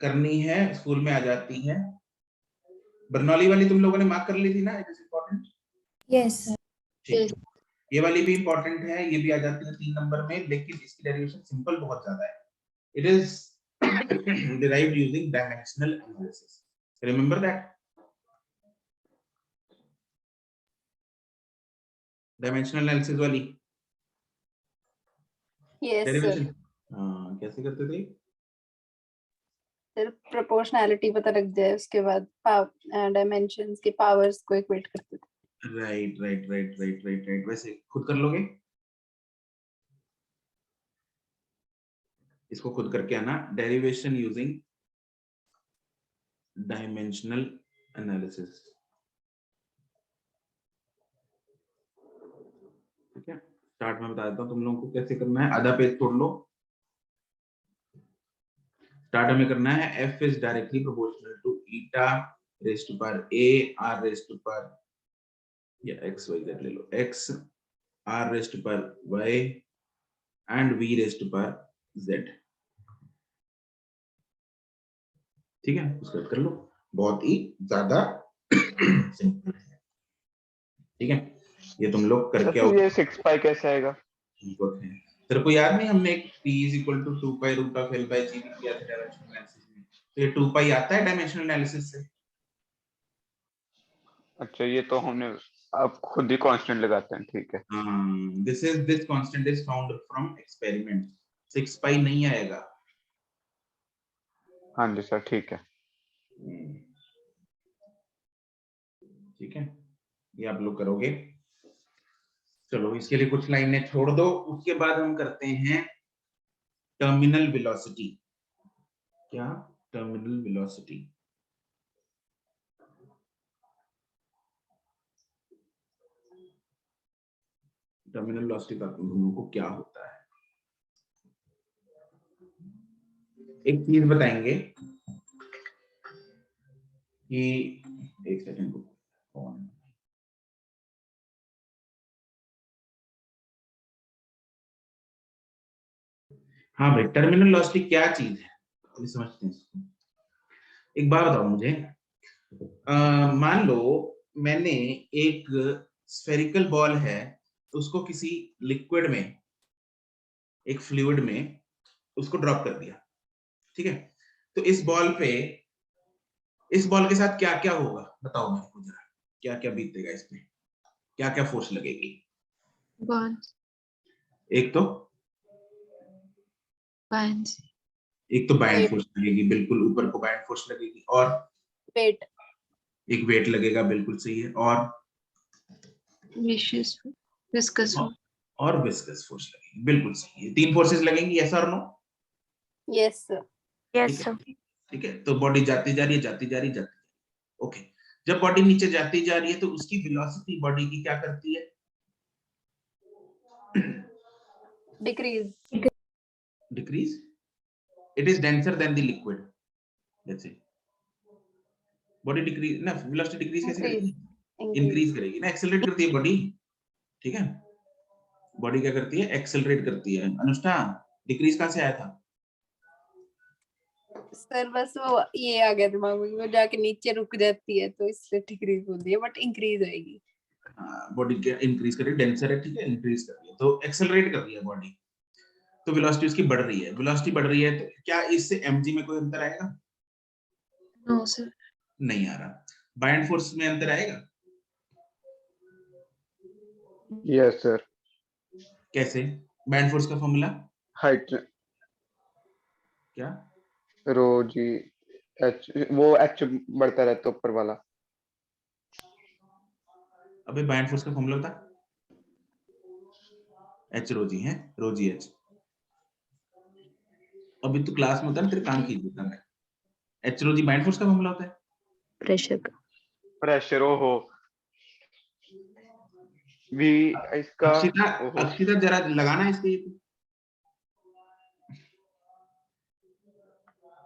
करनी है, स्कूल में आ जाती है। बर्नौली वाली तुम लोगों ने मार्क कर ली थी ना, it is important. Yes sir. ठीक, ये वाली भी इंपॉर्टेंट है, ये भी आ जाती है 3 नंबर में, लेकिन इसकी डेरिवेशन सिंपल बहुत ज्यादा है। It is derived using dimensional analysis. Remember that? Dimensional analysis वाली Yes, sir. derivation कैसे करते थे? फिर प्रोपोर्शनैलिटी पता लग जाए, उसके बाद डायमेंशंस के पावर्स को इक्वेट करते थे। Right right right right right right, वैसे खुद कर लोगे? इसको खुद करके आना, डेरिवेशन यूजिंग डायमेंशनल एनालिसिस। ठीक है, स्टार्ट में बता देता हूँ तुम लोगों को कैसे करना है। आधा पेज तोड़ लो। स्टार्ट में करना है f is directly proportional to eta raised to power a r raised to power या x y z ले लो, x r raised to power y and v raised to power z। ठीक है, उसको कर लो, बहुत ही ज्यादा सिंपल है। ठीक है, ये तुम लोग सर करके तो आओ। ये 6 पाई कैसे आएगा? तेरे को याद नहीं हमने एक p is equal to 2 pi root of l by g भी किया था डायमेंशनल एनालिसिस में, तो ये 2 pi आता है डायमेंशनल एनालिसिस से। अच्छा, ये तो हमने अब खुद ही कांस्टेंट लगाते हैं, ठीक है। this constant is found from experiment, 6 pi नहीं आएगा। हाँ जी सर, ठीक है। ठीक है, ये आप लोग करोगे। चलो इसके लिए कुछ लाइनें छोड़ दो, उसके बाद हम करते हैं टर्मिनल वेलोसिटी। क्या? Terminal velocity. टर्मिनल वेलोसिटी का तुम लोगों को क्या होता है, एक चीज बताएंगे कि एक सेकंड को, हाँ भाई, टर्मिनल वेलोसिटी क्या चीज है ये समझते हैं इसको। एक बात बताओ मुझे, मान लो मैंने एक स्फेरिकल बॉल है, उसको किसी लिक्विड में, एक फ्लूइड में उसको ड्रॉप कर दिया। ठीक है, तो इस बॉल के साथ क्या क्या होगा बताओ मेरे को जरा, क्या क्या बीतेगा इस पे, क्या क्या फोर्स लगेगी? bonds, एक तो binds, बाइंड फोर्स लगेगी, बिल्कुल ऊपर को बाइंड फोर्स लगेगी, और वेट, एक वेट लगेगा, बिल्कुल सही है, और viscous, viscous, और विस्कस फोर्स लगेगी, बिल्कुल सही है। 3 फोर्सेस लगेंगी, यस और नो? यस सर, यस ठीक सर। है, ठीक है, तो बॉडी जाती जा रही है, जाती जा रही है, जाती जा रही है। ओके, जब बॉडी नीचे जाती जा रही है तो उसकी वेलोसिटी बॉडी की क्या करती है? Decrease, decrease. It is denser then the liquid, that's it. Body decrease ना, वेलोसिटी डिक्रीज कैसे करेगी? इंक्रीज करेगी ना, एक्सेलरेट करती है बॉडी। ठीक है, बॉडी क्या करती है? एक्सेलरेट करती है। अनुष्ठा, डिक्रीज कहां से आया था? सर बस वो ये आ गया दिमाग में, वो जाके नीचे रुक जाती है तो इससे डिक्रीज होती है, बट इंक्रीज होएगी। बॉडी क्या इंक्रीज कर रही है? डेंसर है, ठीक है, इंक्रीज कर रही है, तो एक्सेलरेट कर रही है बॉडी, तो वेलोसिटी उसकी बढ़ रही है। वेलोसिटी बढ़ रही है तो क्या इससे mg में कोई अंतर आएगा? no sir, नहीं आ रहा। बाइंड फोर्स में अंतर आएगा? Yes sir. कैसे? बाइंड फोर्स का फॉर्मूला हाइट क्या? रो जी एच, वो एच बढ़ता रहता है ऊपर वाला। अबे बाइंड फोर्स का फॉर्मूला बता। एच रो जी है, रो जी एच। अभी तो क्लास में होता है, तेरे काम कीजिए मैं। एच रो जी बाइंड फोर्स का फॉर्मूला होता है। प्रेशर का। प्रेशर, ओहो, वी इसका, अक्षिता, ओहो। अक्षिता जरा लगाना इसके,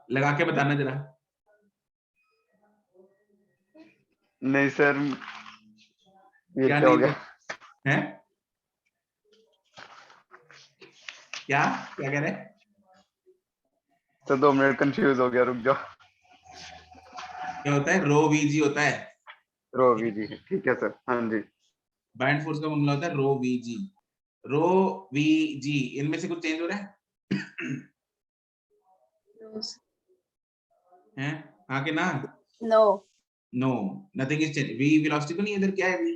लगा के बताना जरा। नहीं सर, ये क्या क्या हो नहीं गया? है? क्या क्या कह रहे हैं? तो 2 मिनट कंफ्यूज हो गया, रुक जाओ। क्या होता है? रो वी जी होता है। रो वी जी, ठीक है सर, हाँ जी। बाइंड फोर्स का फॉर्मूला होता है रो वी जी। रो वी जी, इनमें से कुछ चेंज हो रहा है? no sir, हैं? हाँ कि ना? No, no, nothing is change. V velocity तो नहीं है इधर, क्या है? V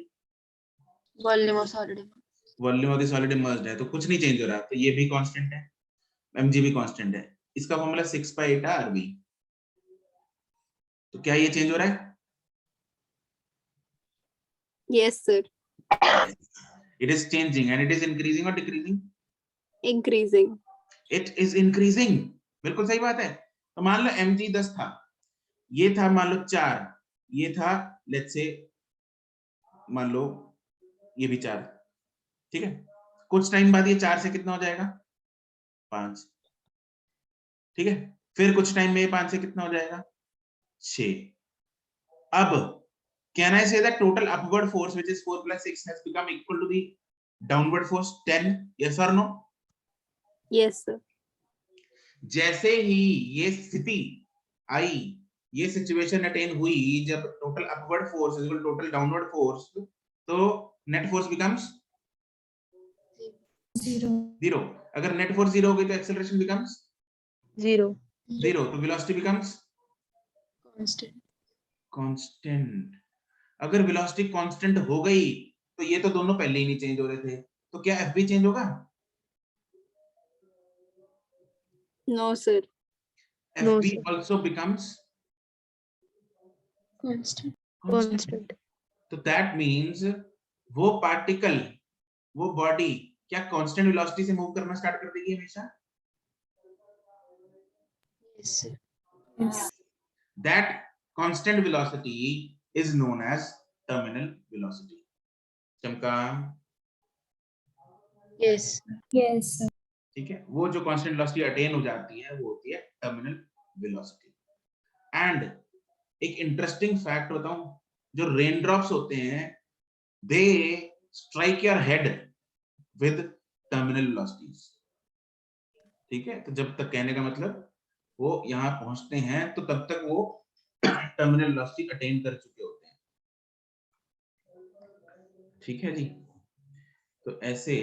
volume of solid, volume of the solid emerged है, तो कुछ नहीं चेंज हो रहा, तो ये भी कांस्टेंट है, mg भी कांस्टेंट है। इसका फॉर्मूला 6 पाई eta rv। तो क्या ये चेंज हो रहा है? Yes sir, It is changing and it is increasing or decreasing? Increasing, it is increasing. बिल्कुल सही बात है। तो मान लो mg 10 था, ये था मान लो 4, ये था लेट्स से मान लो ये भी 4, ठीक है। कुछ टाइम बाद ये 4 से कितना हो जाएगा 5, ठीक है। फिर कुछ टाइम में 5 से कितना हो जाएगा 6। अब can I say that total upward force which is 4 plus 6 has become equal to the downward force 10? Yes or no? Yes sir. जैसे ही ये स्थिति आई, ये सिचुएशन अटेन हुई जब total upward force is equal total downward force, तो नेट फोर्स बिकम्स 0। अगर नेट फोर्स 0 हो गई तो एक्सेलरेशन बिकम्स 0 0, तो वेलोसिटी बिकम्स Constant. कांस्टेंट। अगर वेलोसिटी कांस्टेंट हो गई तो ये तो दोनों पहले ही नहीं चेंज हो रहे थे, तो क्या एफ भी चेंज होगा? No sir. No, एफ भी sir. Also becomes Constant. constant तो दैट मींस वो पार्टिकल, वो बॉडी क्या कांस्टेंट वेलोसिटी से मूव करना स्टार्ट कर देगी हमेशा? Yes sir. That constant velocity is known as terminal velocity. चमका? Yes. Yes sir. ठीक है, वो जो कांस्टेंट वेलोसिटी अटेन हो जाती है वो होती है टर्मिनल वेलोसिटी। एंड एक इंटरेस्टिंग फैक्ट बताऊं, जो रेन ड्रॉप्स होते हैं they strike your head with terminal velocities. ठीक है, तो जब तक कहने का मतलब वो यहाँ पहुंचते हैं तो तब तक वो टर्मिनल वेलोसिटी अटेन कर चुके होते हैं। ठीक है जी, तो ऐसे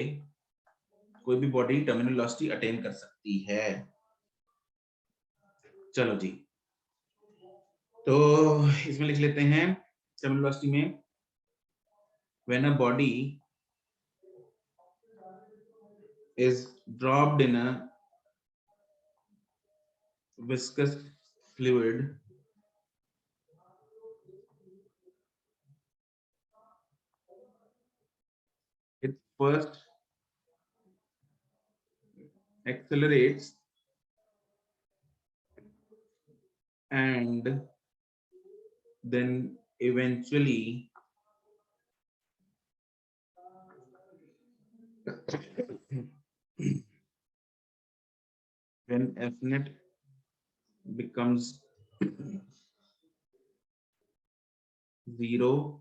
कोई भी बॉडी टर्मिनल वेलोसिटी अटेन कर सकती है। चलो जी, तो इसमें लिख लेते हैं टर्मिनल वेलोसिटी में, when a body is dropped in a viscous fluid, it first accelerates and then eventually when F net becomes 0,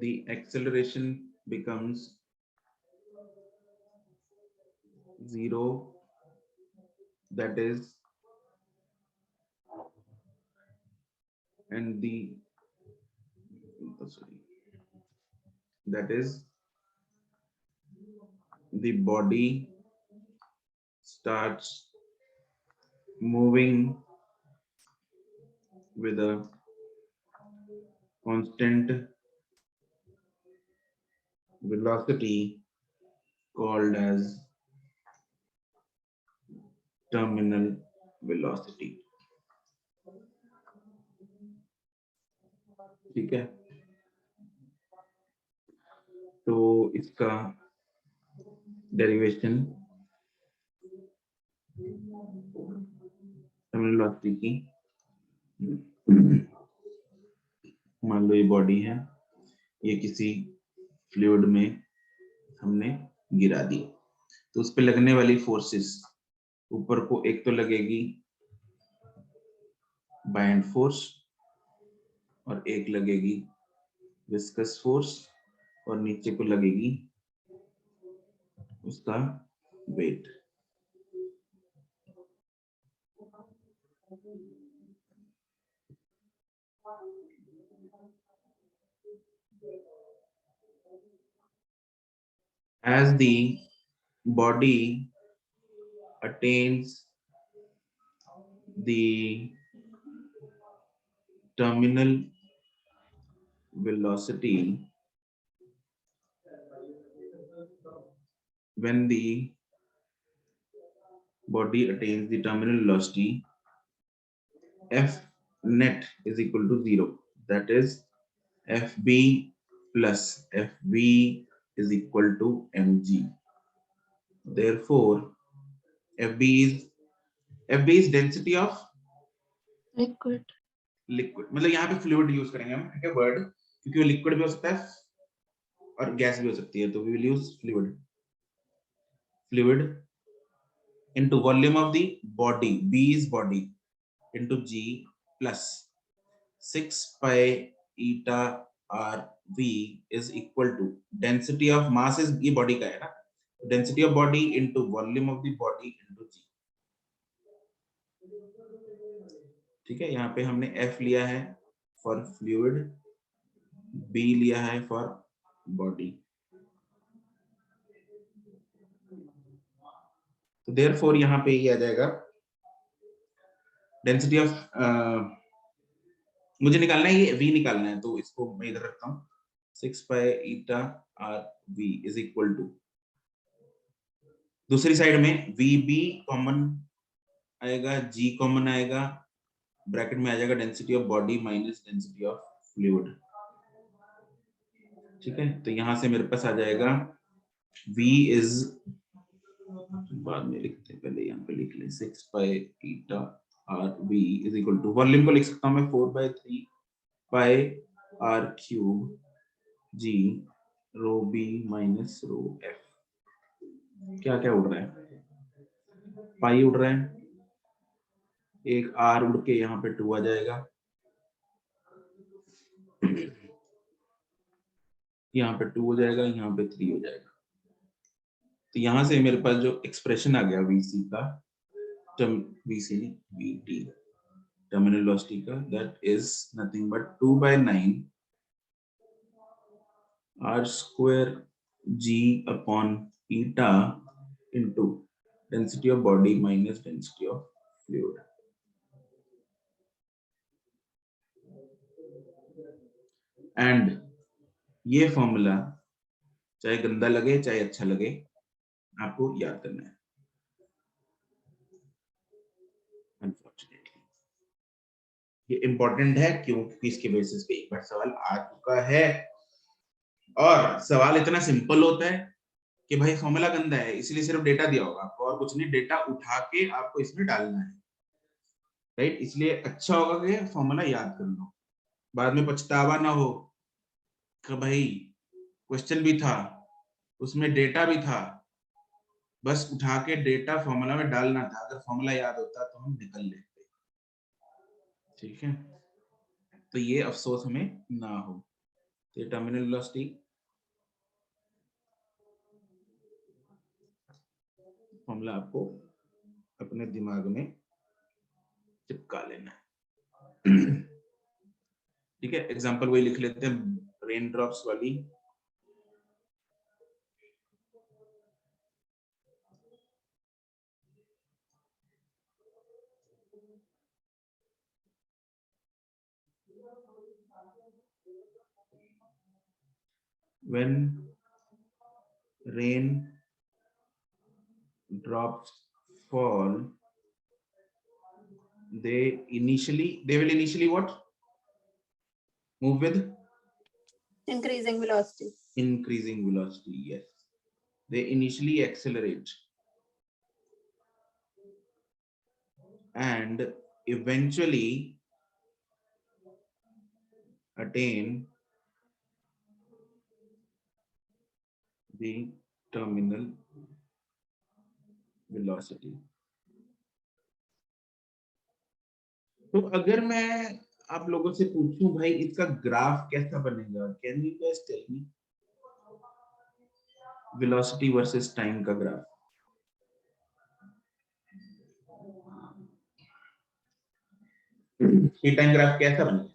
the acceleration becomes 0, that is, and the that is the body starts moving with a constant velocity called as terminal velocity। ठीक है, तो इसका डेरिवेशन टर्मिनल वेलोसिटी की, मान लो ये बॉडी है, ये किसी फ्लूइड में हमने गिरा दी, तो उस पे लगने वाली फोर्सेस ऊपर को एक तो लगेगी बाइंड फोर्स और एक लगेगी विस्कस फोर्स और नीचे को लगेगी उसका wait. As the body attains the terminal velocity, when the body attains the terminal velocity, F net is equal to 0. That is, FB plus FV is equal to mg. Therefore, FB is density of Liquid. Liquid, मतलब यहाँ पे फ्लूइड यूज करेंगे हम, ठीक है वर्ड, क्योंकि वो लिक्विड भी हो सकता है और गैस भी हो सकती है, तो we will use fluid. Fluid into volume of the body, B is body, into G plus 6 pi eta r V is equal to density of mass is ये body का है ना, density of body into volume of the body into G. ठीक है, यहाँ पे हमने F लिया है for fluid, B लिया है for body. तो therefore यहाँ पे ये आ जाएगा डेंसिटी ऑफ, मुझे निकालना है ये V निकालना है, तो इसको मैं इधर रखता हूँ, 6 pi eta R V is equal to, दूसरी साइड में VB कॉमन आएगा, G कॉमन आएगा, ब्रैकेट में आ जाएगा density of body minus density of fluid. ठीक है, तो यहां से मेरे पास आ जाएगा V इज, बाद में लिखते हैं, पहले यहाँ पे लिख लें, 6 pi eta R V is equal to, volume को लिख सकता हूँ मैं 4/3 pi r cube G rho B minus rho F. क्या क्या उड़ रहा है, पाई उड़ रहा है, एक r उड़ के यहाँ पे 2 आ जाएगा, यहाँ पे 2 हो जाएगा, यहाँ पे 3 हो जाएगा. तो यहाँ से मेरे पास जो एक्सप्रेशन आ गया VC का, VC VT टर्मिनल वेलोसिटी का, that is nothing but 2/9 r square G upon eta into density of body minus density of fluid. And ये फॉर्मूला चाहे गंदा लगे चाहे अच्छा लगे, आपको याद करना है. अनफॉर्चुनेटली ये इंपॉर्टेंट है, क्योंकि इसके बेसिस पे एक बार सवाल आ चुका है, और सवाल इतना सिंपल होता है कि भाई फॉर्मूला गंदा है इसलिए सिर्फ डेटा दिया होगा आपको और कुछ नहीं, डेटा उठा के आपको इसमें डालना है, राइट. इसलिए अच्छा होगा कि फॉर्मूला याद कर लो, बाद में पछतावा ना हो कि भाई क्वेश्चन भी था उसमें डेटा भी था, बस उठा के डेटा फॉर्मूला में डालना था, अगर फॉर्मूला याद होता तो हम निकल लेते. ठीक है, तो ये अफसोस हमें ना हो. तो टर्मिनल वेलोसिटी फॉर्मूला आपको अपने दिमाग में चिपका लेना है. ठीक है, एग्जांपल वही लिख लेते हैं, रेन ड्रॉप्स वाली. When rain drops fall, they will initially what? Move with increasing velocity. Increasing velocity, yes. They initially accelerate and eventually attain the terminal velocity. तो अगर मैं आप लोगों से पूछूं भाई इसका ग्राफ कैसा बनेगा, can you guys tell me velocity versus time का ग्राफ? ये टाइम ग्राफ कैसा बनेगा?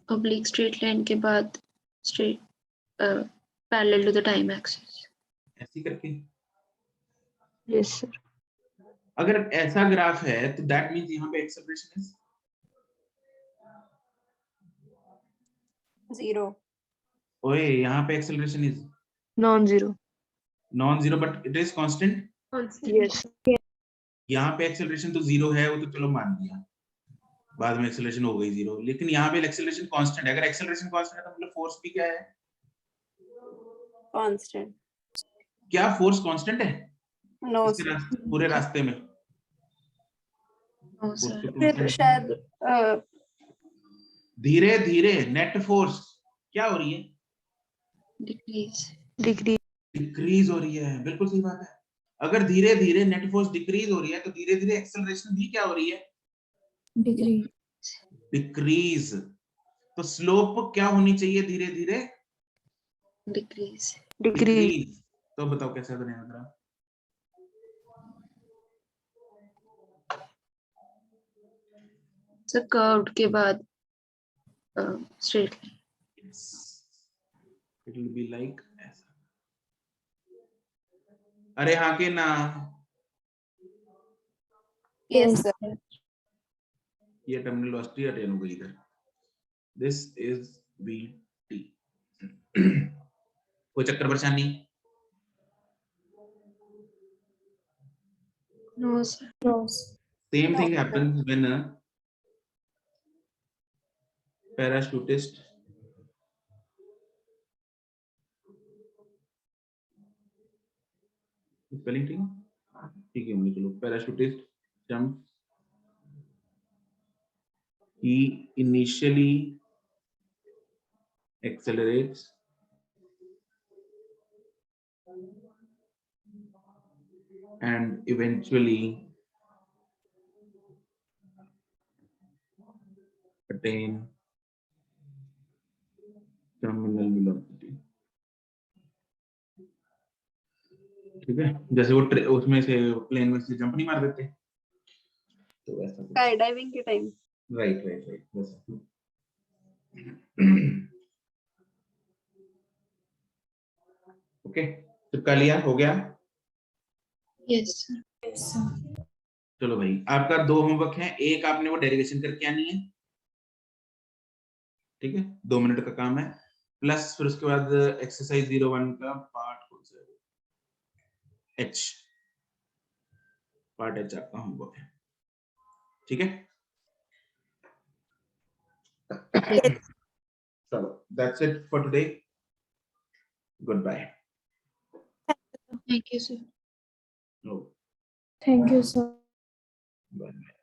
Oblique straight line के बाद straight parallel to the time axis. ऐसी करके? Yes sir. अगर ऐसा ग्राफ है तो दैट मींस यहाँ पे एक्सेलरेशन इज 0. ओए यहाँ पे acceleration is non zero. Non zero but it is constant. Yes. यहाँ पे एक्सेलरेशन तो 0 है, वो तो चलो मान लिया, बाद में एक्सेलरेशन हो गई 0, लेकिन यहाँ पे एक्सेलरेशन कांस्टेंट है. अगर एक्सेलरेशन कांस्टेंट है तो मतलब फोर्स भी क्या है? Constant. क्या फोर्स कांस्टेंट है? नो इसके सर, पूरे रास्ते में नो सर, फिर शायद धीरे धीरे नेट फोर्स क्या हो रही है, डिक्रीज, डिग्री डिक्रीज हो रही है। बिल्कुल सही बात है। अगर धीरे धीरे नेट फोर्स डिक्रीज हो रही है तो धीरे धीरे एक्सेलरेशन भी क्या हो रही है, डिक्रीज। तो स्लोप क्या होनी चाहिए धीरे धीरे, डिक्रीज, डिग्री डिक्रीज। तो बताओ कैसे बनेगा ग्राफ, सर कर्व्ड के बाद straight line, it will be like ऐसा। अरे हाँ के ना, यस सर, ये टर्मिनोलॉजी अटेन हो गई इधर। This is B T. कोई चक्कर परेशानी, no sir, same thing happens when a parachutist spelling ठीक है मुझे, चलो parachutist jump, he initially accelerates and eventually attain terminal velocity। ठीक है, जैसे वो उसमें से प्लेन में से जंप नहीं मार देते, तो वैसा कुछ। स्काई डाइविंग के टाइम। राइट राइट राइट वैसा। ओके, चिपका लिया, हो गया। यस सर, चलो भाई, आपका 2 होमवर्क है, एक आपने वो डेरिवेशन करके आनी है, ठीक है, 2 मिनट का काम है, प्लस फिर उसके बाद एक्सरसाइज 01 का पार्ट कौन सा है, एच, पार्ट एच आपका होमवर्क है, ठीक है। चलो, that's it for today, good bye. Thank you sir. Thank you sir. Bye.